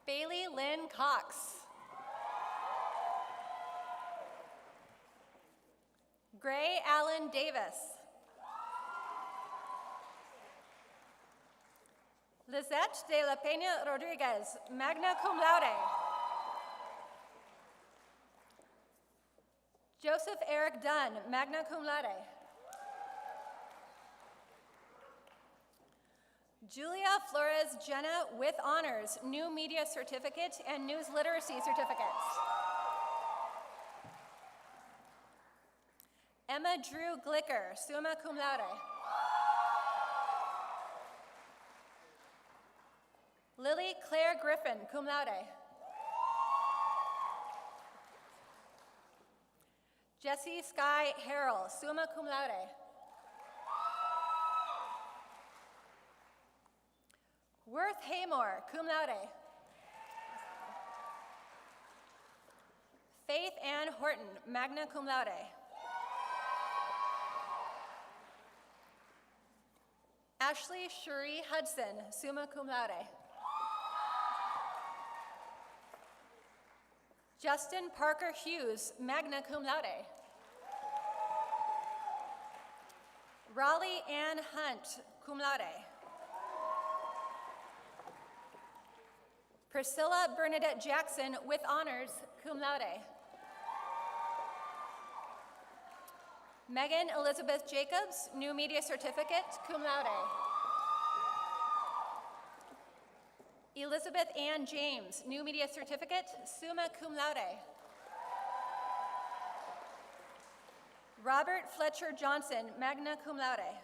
Bailey Lynn Cox. Gray Allen Davis. Lizette de la Peña Rodriguez, magna cum laude. Joseph Eric Dunn, magna cum laude. Julia Flores Jenna with honors, New Media Certificate and News Literacy Certificates. Emma Drew Glicker, summa cum laude. Lily Claire Griffin, cum laude. Jessie Sky Harrell, summa cum laude. Worth Haymore, cum laude. Faith Ann Horton, magna cum laude. Ashley Cherie Hudson, summa cum laude. Justin Parker Hughes, magna cum laude. Raleigh Ann Hunt, cum laude. Priscilla Bernadette Jackson with honors, cum laude. Megan Elizabeth Jacobs, New Media Certificate, cum laude. Elizabeth Ann James, New Media Certificate, summa cum laude. Robert Fletcher Johnson, magna cum laude.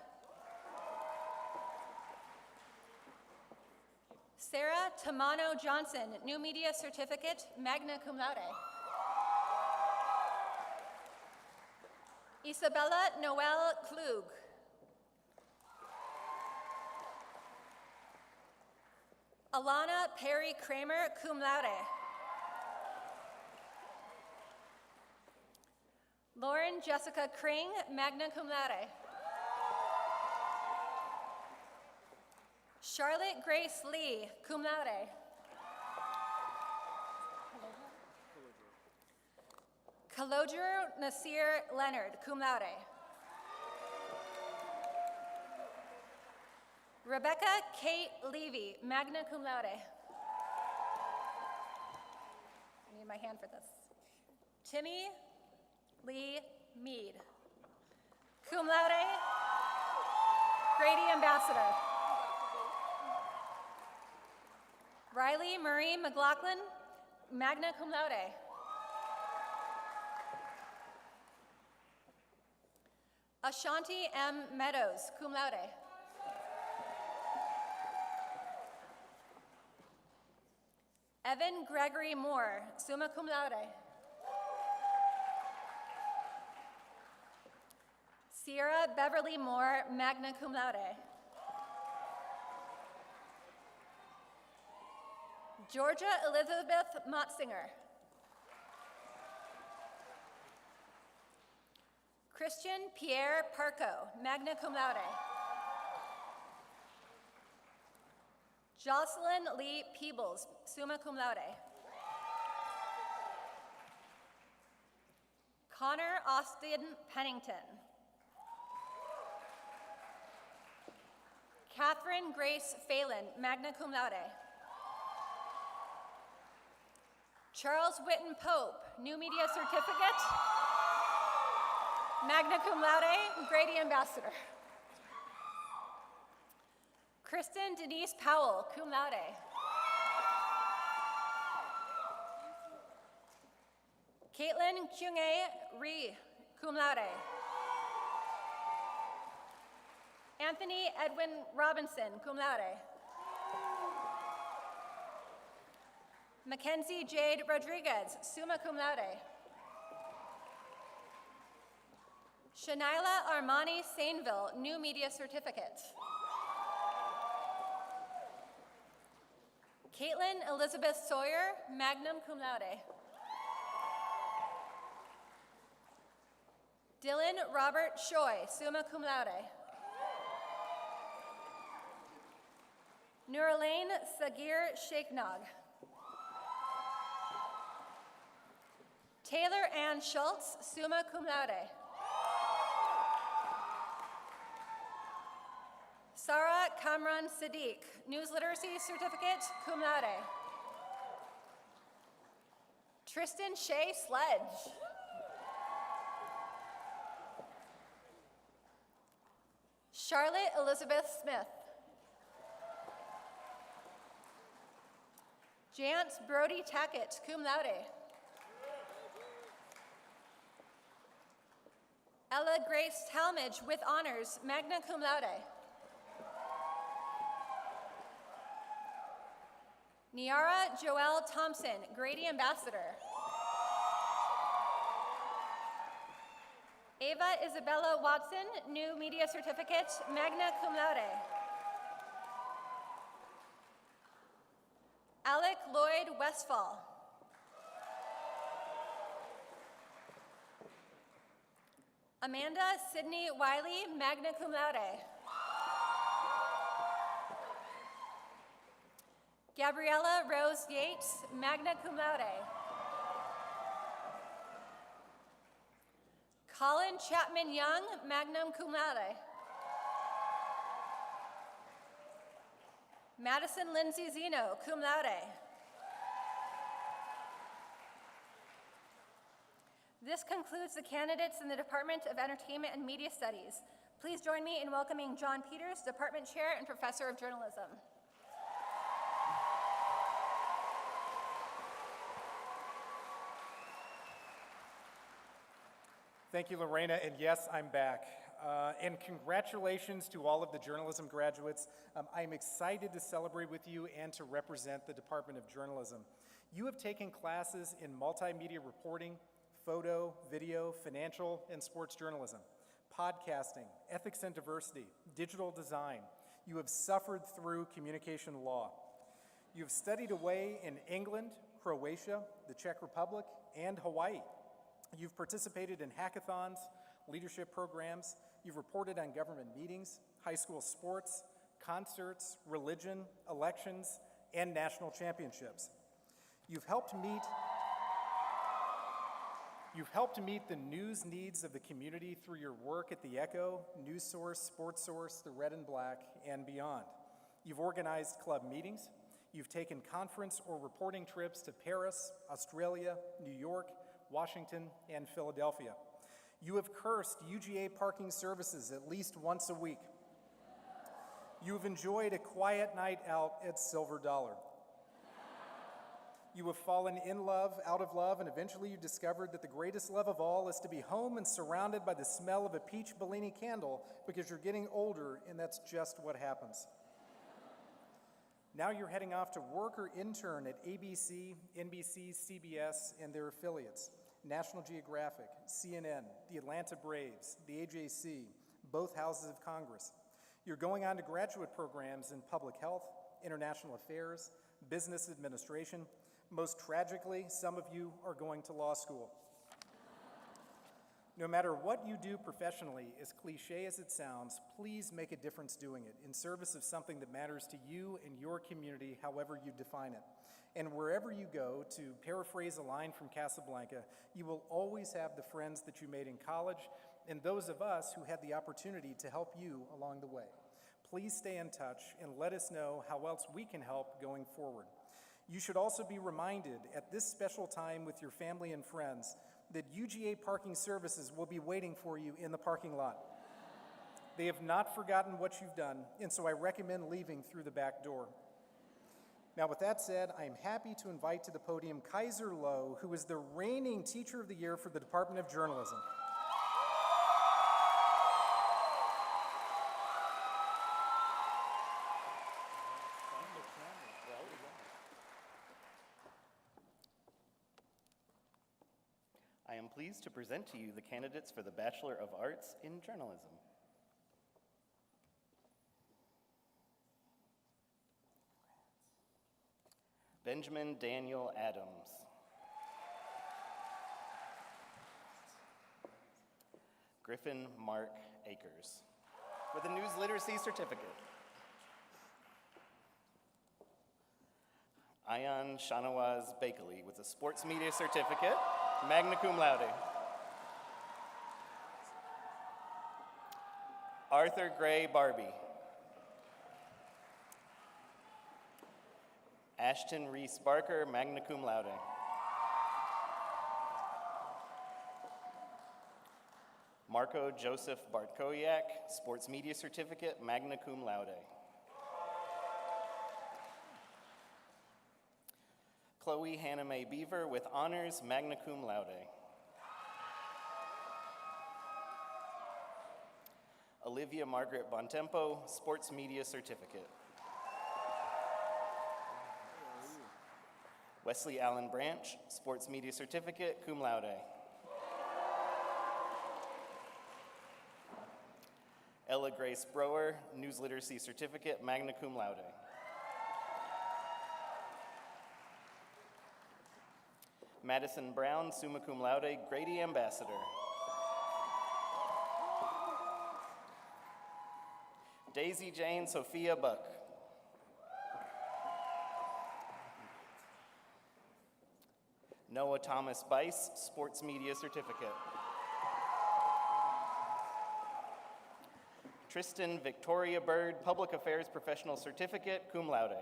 Sarah Tamano Johnson, New Media Certificate, magna cum laude. Isabella Noel Klug. Alana Perry Kramer, cum laude. Lauren Jessica Kring, magna cum laude. Charlotte Grace Lee, cum laude. Kalojuru Nasir Leonard, cum laude. Rebecca Kate Levy, magna cum laude. I need my hand for this. Timmy Lee Mead, cum laude. Grady Ambassador. Riley Marie McLaughlin, magna cum laude. Ashanti M. Meadows, cum laude. Evan Gregory Moore, summa cum laude. Sierra Beverly Moore, magna cum laude. Georgia Elizabeth Motzinger. Christian Pierre Parco, magna cum laude. Jocelyn Lee Peebles, summa cum laude. Connor Austin Pennington. Catherine Grace Phelan, magna cum laude. Charles Whitten Pope, new media certificate, magna cum laude, Grady Ambassador. Kristen Denise Powell, cum laude. Caitlin Kyungae Ree, cum laude. Anthony Edwin Robinson, cum laude. Mackenzie Jade Rodriguez, summa cum laude. Shanila Armani Sainville, new media certificate. Caitlin Elizabeth Sawyer, magna cum laude. Dylan Robert Choi, summa cum laude. Nurulain Sagir Sheikhnag. Taylor Ann Schultz, summa cum laude. Sarah Kamran Siddiq, News Literacy Certificate, cum laude. Tristan Shea Sledge. Charlotte Elizabeth Smith. Jance Brody Tackett, cum laude. Ella Grace Talmadge with honors, magna cum laude. Niara Joelle Thompson, Grady Ambassador. Ava Isabella Watson, new media certificate, magna cum laude. Alec Lloyd Westfall. Amanda Sydney Wiley, magna cum laude. Gabriella Rose Yates, magna cum laude. Colin Chapman Young, magna cum laude. Madison Lindsay Zeno, cum laude. This concludes the candidates in the Department of Entertainment and Media Studies. Please join me in welcoming John Peters, Department Chair and Professor of Journalism. Thank you, Lorena, and yes, I'm back. And congratulations to all of the journalism graduates. I'm excited to celebrate with you and to represent the Department of Journalism. You have taken classes in multimedia reporting, photo, video, financial, and sports journalism, podcasting, ethics and diversity, digital design. You have suffered through communication law. You have studied away in England, Croatia, the Czech Republic, and Hawaii. You've participated in hackathons, leadership programs. You've reported on government meetings, high school sports, concerts, religion, elections, and national championships. You've helped meet the news needs of the community through your work at the Echo, News Source, Sports Source, the Red and Black, and beyond. You've organized club meetings. You've taken conference or reporting trips to Paris, Australia, New York, Washington, and Philadelphia. You have cursed UGA parking services at least once a week. You have enjoyed a quiet night out at Silver Dollar. You have fallen in love, out of love, and eventually you discovered that the greatest love of all is to be home and surrounded by the smell of a peach Bellini candle because you're getting older, and that's just what happens. Now you're heading off to work or intern at ABC, NBC, CBS, and their affiliates, National Geographic, CNN, the Atlanta Braves, the AJC, both houses of Congress. You're going on to graduate programs in public health, international affairs, business administration. Most tragically, some of you are going to law school. No matter what you do professionally, as cliche as it sounds, please make a difference doing it in service of something that matters to you and your community, however you define it. And wherever you go, to paraphrase a line from Casablanca, you will always have the friends that you made in college and those of us who had the opportunity to help you along the way. Please stay in touch and let us know how else we can help going forward. You should also be reminded at this special time with your family and friends that UGA Parking Services will be waiting for you in the parking lot. They have not forgotten what you've done, and so I recommend leaving through the back door. Now, with that said, I am happy to invite to the podium Kaiser Lowe, who is the reigning Teacher of the Year for the Department of Journalism. I am pleased to present to you the candidates for the Bachelor of Arts in Journalism. Benjamin Daniel Adams. Griffin Mark Akers with a news literacy certificate. Ayan Shanawaz Bakely with a sports media certificate, magna cum laude. Arthur Gray Barbie. Ashton Reese Barker, magna cum laude. Marco Joseph Bartkowiak, sports media certificate, magna cum laude. Chloe Hannah Mae Beaver with honors, magna cum laude. Olivia Margaret Bontempo, sports media certificate. Wesley Allen Branch, sports media certificate, cum laude. Ella Grace Brower, news literacy certificate, magna cum laude. Madison Brown, summa cum laude, Grady Ambassador. Daisy Jane Sophia Buck. Noah Thomas Bice, sports media certificate. Tristan Victoria Bird, public affairs professional certificate, cum laude.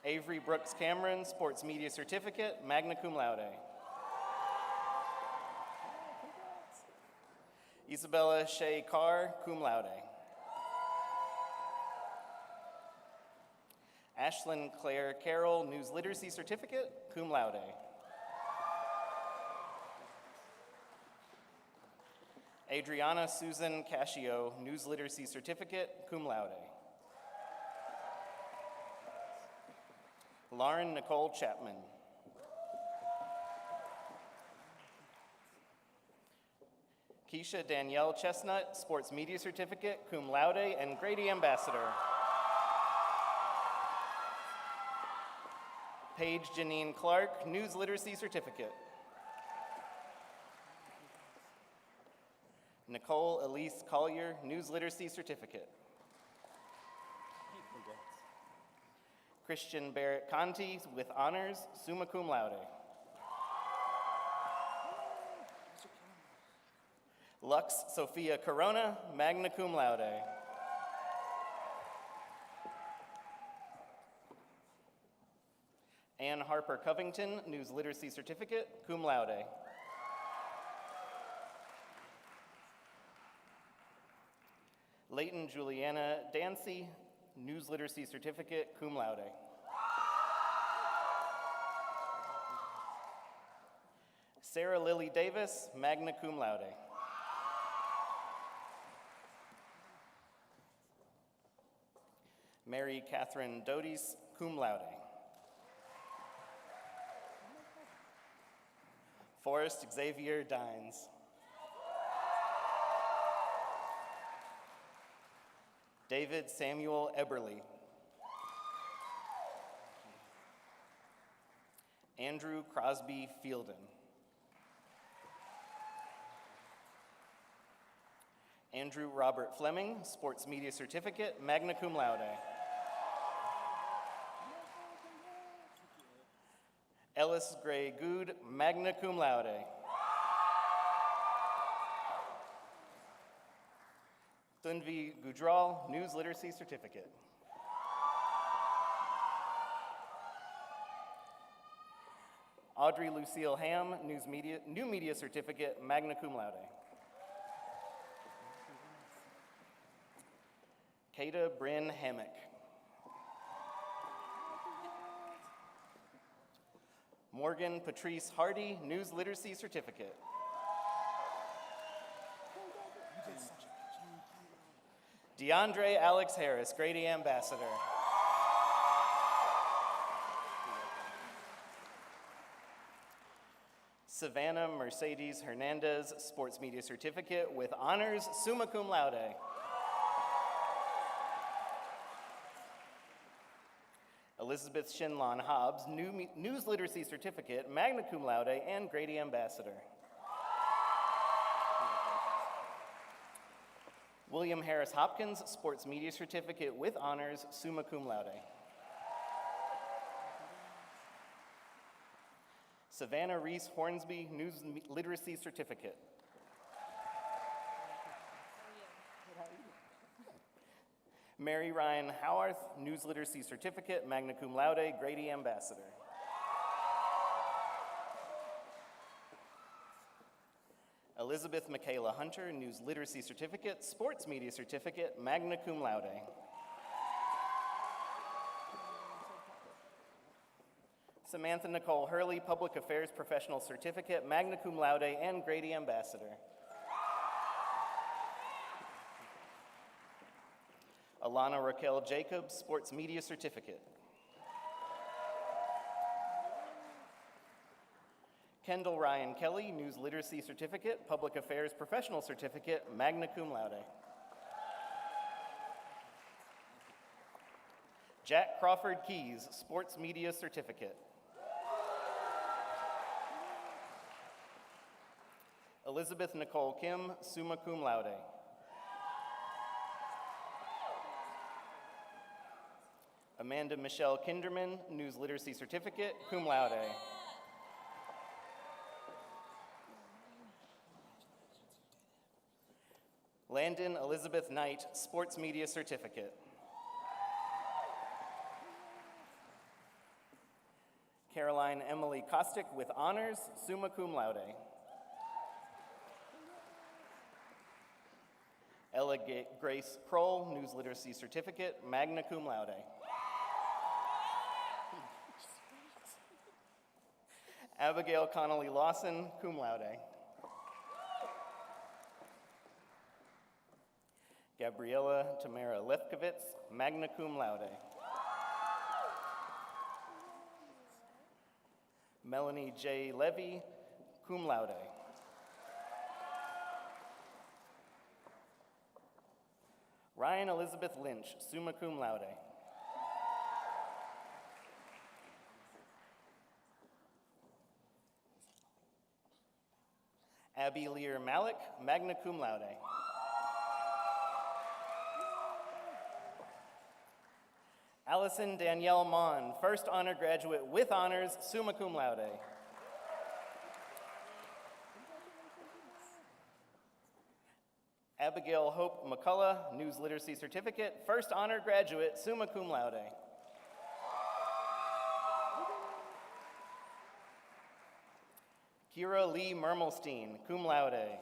Avery Brooks Cameron, sports media certificate, magna cum laude. Isabella Shea Carr, cum laude. Ashlyn Claire Carroll, news literacy certificate, cum laude. Adriana Susan Cascio, news literacy certificate, cum laude. Lauren Nicole Chapman. Keisha Danielle Chestnut, sports media certificate, cum laude, and Grady Ambassador. Paige Janine Clark, news literacy certificate. Nicole Elise Collier, news literacy certificate. Christian Barrett Conti with honors, summa cum laude. Lux Sophia Corona, magna cum laude. Ann Harper Covington, news literacy certificate, cum laude. Leighton Juliana Dancy, News Literacy Certificate, cum laude. Sarah Lily Davis, magna cum laude. Mary Catherine Doties, cum laude. Forrest Xavier Dines. David Samuel Eberly. Andrew Crosby Fielden. Andrew Robert Fleming, Sports Media Certificate, magna cum laude. Ellis Gray Good, magna cum laude. Thunvi Gujral, News Literacy Certificate. Audrey Lucille Ham, New Media Certificate, magna cum laude. Kata Bryn Hammock. Morgan Patrice Hardy, News Literacy Certificate. DeAndre Alex Harris, Grady Ambassador. Savannah Mercedes Hernandez, Sports Media Certificate with honors, summa cum laude. Elizabeth Shinlon Hobbs, News Literacy Certificate, magna cum laude, and Grady Ambassador. William Harris Hopkins, Sports Media Certificate with honors, summa cum laude. Savannah Reese Hornsby, News Literacy Certificate. Mary Ryan Howarth, News Literacy Certificate, magna cum laude, Grady Ambassador. Elizabeth Michaela Hunter, News Literacy Certificate, Sports Media Certificate, magna cum laude. Samantha Nicole Hurley, Public Affairs Professional Certificate, magna cum laude, and Grady Ambassador. Alana Raquel Jacobs, Sports Media Certificate. Kendall Ryan Kelly, News Literacy Certificate, Public Affairs Professional Certificate, magna cum laude. Jack Crawford Keys, Sports Media Certificate. Elizabeth Nicole Kim, summa cum laude. Amanda Michelle Kinderman, News Literacy Certificate, cum laude. Landon Elizabeth Knight, Sports Media Certificate. Caroline Emily Kostick with honors, summa cum laude. Ella Grace Kroll, News Literacy Certificate, magna cum laude. Abigail Connolly Lawson, cum laude. Gabriella Tamara Lefkowitz, magna cum laude. Melanie J. Levy, cum laude. Ryan Elizabeth Lynch, summa cum laude. Abby Lear Malik, magna cum laude. Allison Danielle Mon, first honor graduate with honors, summa cum laude. Abigail Hope McCullough, News Literacy Certificate, first honor graduate, summa cum laude. Kira Lee Mermelstein, cum laude.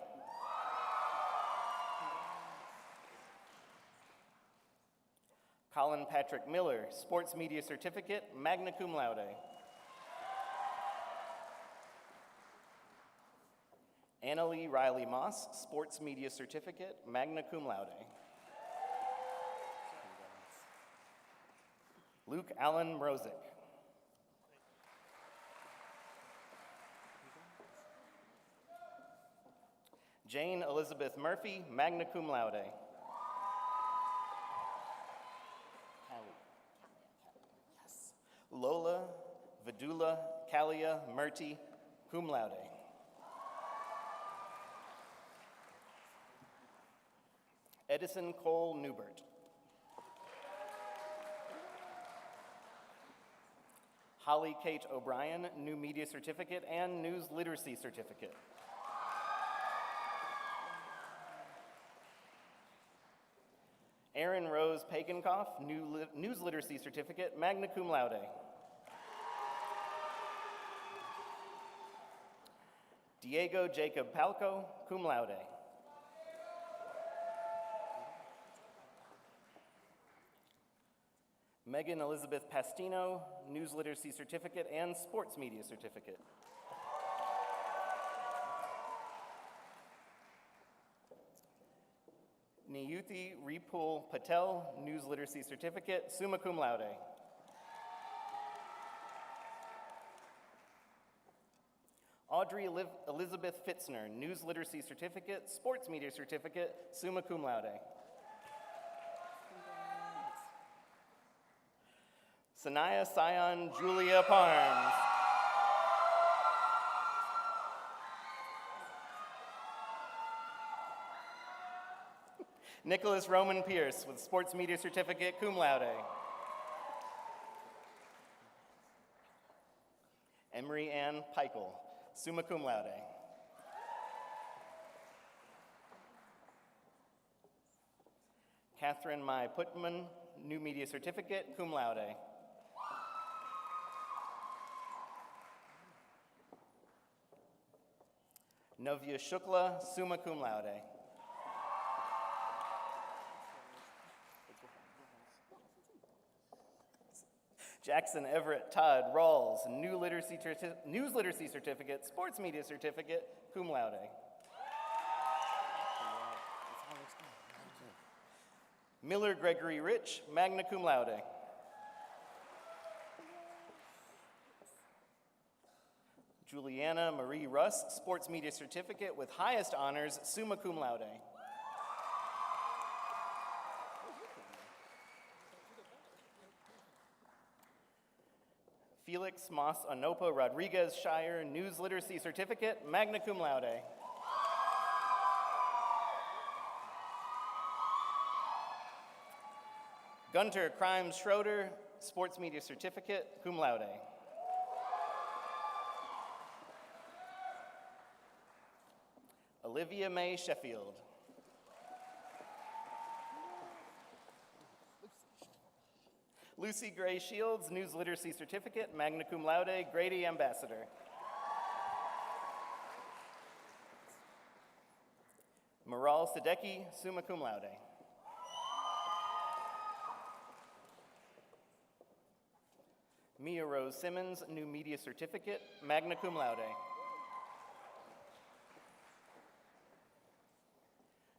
Colin Patrick Miller, Sports Media Certificate, magna cum laude. Annalie Riley Moss, Sports Media Certificate, magna cum laude. Luke Allen Mrozik. Jane Elizabeth Murphy, magna cum laude. Lola Vidula Kalia Murti, cum laude. Edison Cole Newbert. Holly Kate O'Brien, New Media Certificate and News Literacy Certificate. Erin Rose Pagankoff, News Literacy Certificate, magna cum laude. Diego Jacob Palco, cum laude. Megan Elizabeth Pastino, News Literacy Certificate and Sports Media Certificate. Niyuti Ripul Patel, News Literacy Certificate, summa cum laude. Audrey Elizabeth Fitzner, News Literacy Certificate, Sports Media Certificate, summa cum laude. Sanaya Sion Julia Parms. Nicholas Roman Pierce with Sports Media Certificate, cum laude. Emery Ann Peichel, summa cum laude. Catherine Mai Putman, New Media Certificate, cum laude. Novya Shukla, summa cum laude. Jackson Everett Todd Rawls, News Literacy Certificate, Sports Media Certificate, cum laude. Miller Gregory Rich, magna cum laude. Juliana Marie Russ, Sports Media Certificate with highest honors, summa cum laude. Felix Moss Anopa Rodriguez Shire, News Literacy Certificate, magna cum laude. Gunter Crimes Schroeder, Sports Media Certificate, cum laude. Olivia Mae Sheffield. Lucy Gray Shields, News Literacy Certificate, magna cum laude, Grady Ambassador. Maral Sadecki, summa cum laude. Mia Rose Simmons, New Media Certificate, magna cum laude.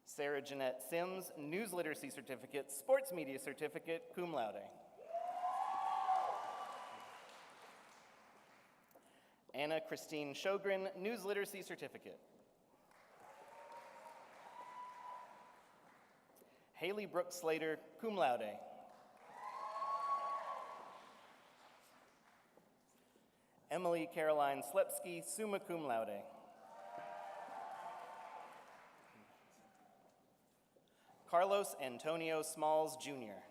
Sarah Jeanette Sims, News Literacy Certificate, Sports Media Certificate, cum laude. Anna Christine Sjogren, News Literacy Certificate. Haley Brooks Slater, cum laude. Emily Caroline Slepsky, summa cum laude. Carlos Antonio Smalls, Jr.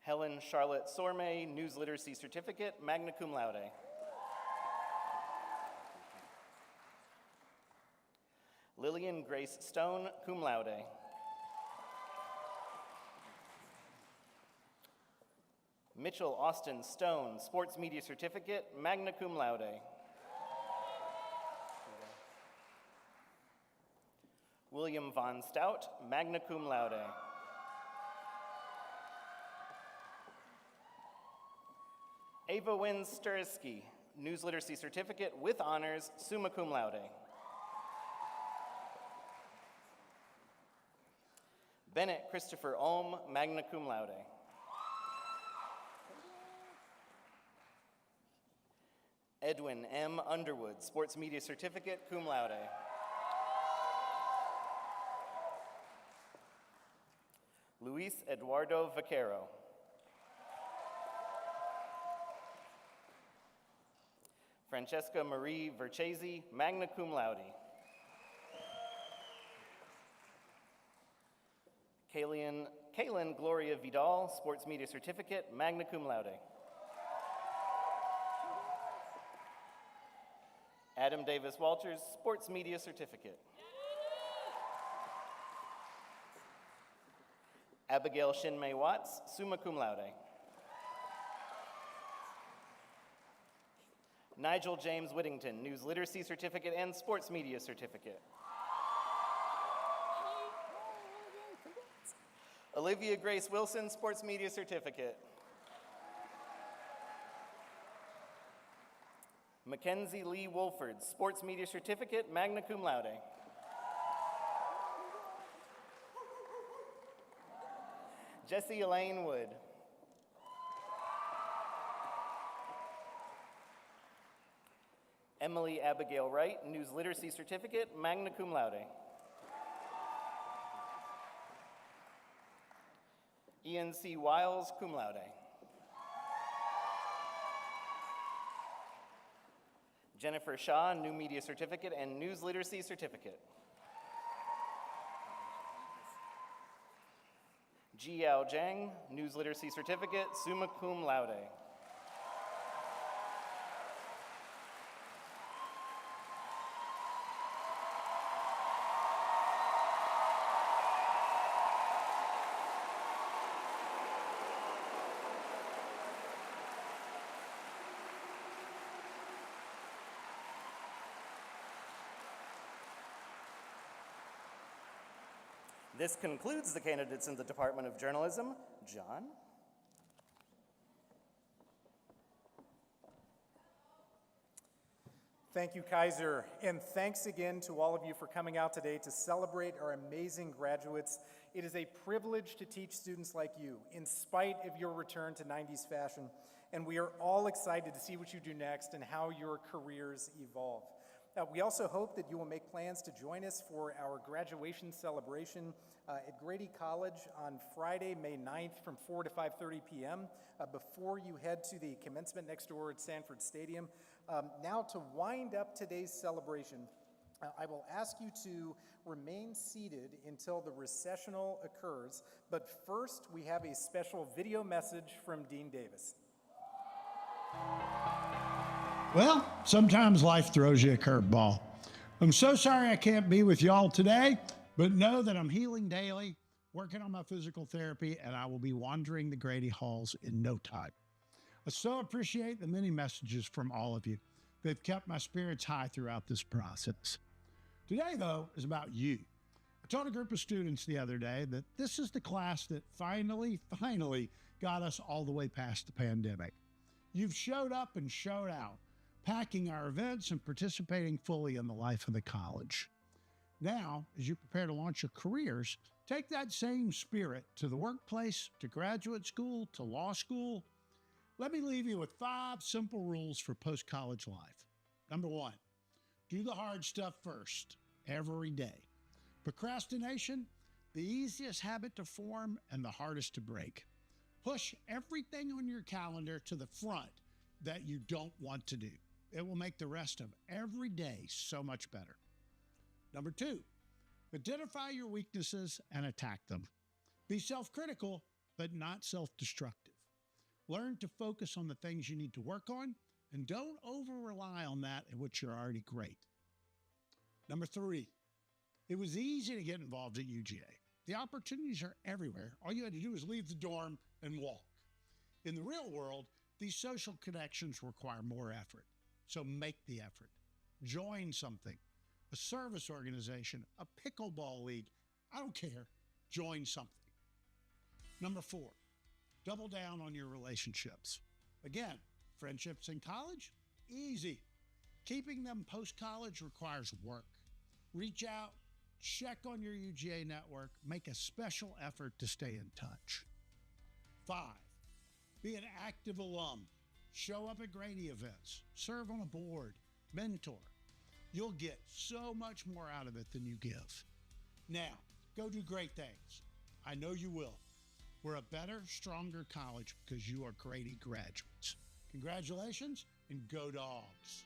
Helen Charlotte Sormay, News Literacy Certificate, magna cum laude. Lillian Grace Stone, cum laude. Mitchell Austin Stone, Sports Media Certificate, magna cum laude. William Von Stout, magna cum laude. Ava Wynn Stursky, News Literacy Certificate with honors, summa cum laude. Bennett Christopher Ohm, magna cum laude. Edwin M. Underwood, Sports Media Certificate, cum laude. Luis Eduardo Vaquero. Francesca Marie Verchesi, magna cum laude. Kaylin Gloria Vidal, Sports Media Certificate, magna cum laude. Adam Davis Walters, Sports Media Certificate. Abigail Shinmei Watts, summa cum laude. Nigel James Whittington, News Literacy Certificate and Sports Media Certificate. Olivia Grace Wilson, Sports Media Certificate. Mackenzie Lee Wolford, Sports Media Certificate, magna cum laude. Jessie Elaine Wood. Emily Abigail Wright, News Literacy Certificate, magna cum laude. Ian C. Wiles, cum laude. Jennifer Shaw, New Media Certificate and News Literacy Certificate. Jiao Zhang, News Literacy Certificate, summa cum laude. This concludes the candidates in the Department of Journalism. John? Thank you, Kaiser, and thanks again to all of you for coming out today to celebrate our amazing graduates. It is a privilege to teach students like you, in spite of your return to 90s fashion, and we are all excited to see what you do next and how your careers evolve. We also hope that you will make plans to join us for our graduation celebration at Grady College on Friday, May 9th from 4 to 5:30 p.m. Before you head to the commencement next door at Sanford Stadium. Now to wind up today's celebration, I will ask you to remain seated until the recessional occurs, but first we have a special video message from Dean Davis. Well, sometimes life throws you a curveball. I'm so sorry I can't be with y'all today, but know that I'm healing daily, working on my physical therapy, and I will be wandering the Grady halls in no time. I so appreciate the many messages from all of you. They've kept my spirits high throughout this process. Today, though, is about you. I told a group of students the other day that this is the class that finally got us all the way past the pandemic. You've showed up and showed out, packing our events and participating fully in the life of the college. Now, as you prepare to launch your careers, take that same spirit to the workplace, to graduate school, to law school. Let me leave you with 5 simple rules for post-college life. Number 1, do the hard stuff first, every day. Procrastination, the easiest habit to form and the hardest to break. Push everything on your calendar to the front that you don't want to do. It will make the rest of every day so much better. Number 2, identify your weaknesses and attack them. Be self-critical, but not self-destructive. Learn to focus on the things you need to work on, and don't over-rely on that in which you're already great. Number 3, it was easy to get involved at UGA. The opportunities are everywhere. All you had to do was leave the dorm and walk. In the real world, these social connections require more effort. So make the effort. Join something. a service organization, a pickleball league. I don't care. Join something. Number 4, double down on your relationships. Again, friendships in college? Easy. Keeping them post-college requires work. Reach out, check on your UGA network, make a special effort to stay in touch. 5, be an active alum. Show up at Grady events, serve on a board, mentor. You'll get so much more out of it than you give. Now, go do great things. I know you will. We're a better, stronger college because you are Grady graduates. Congratulations and go Dogs.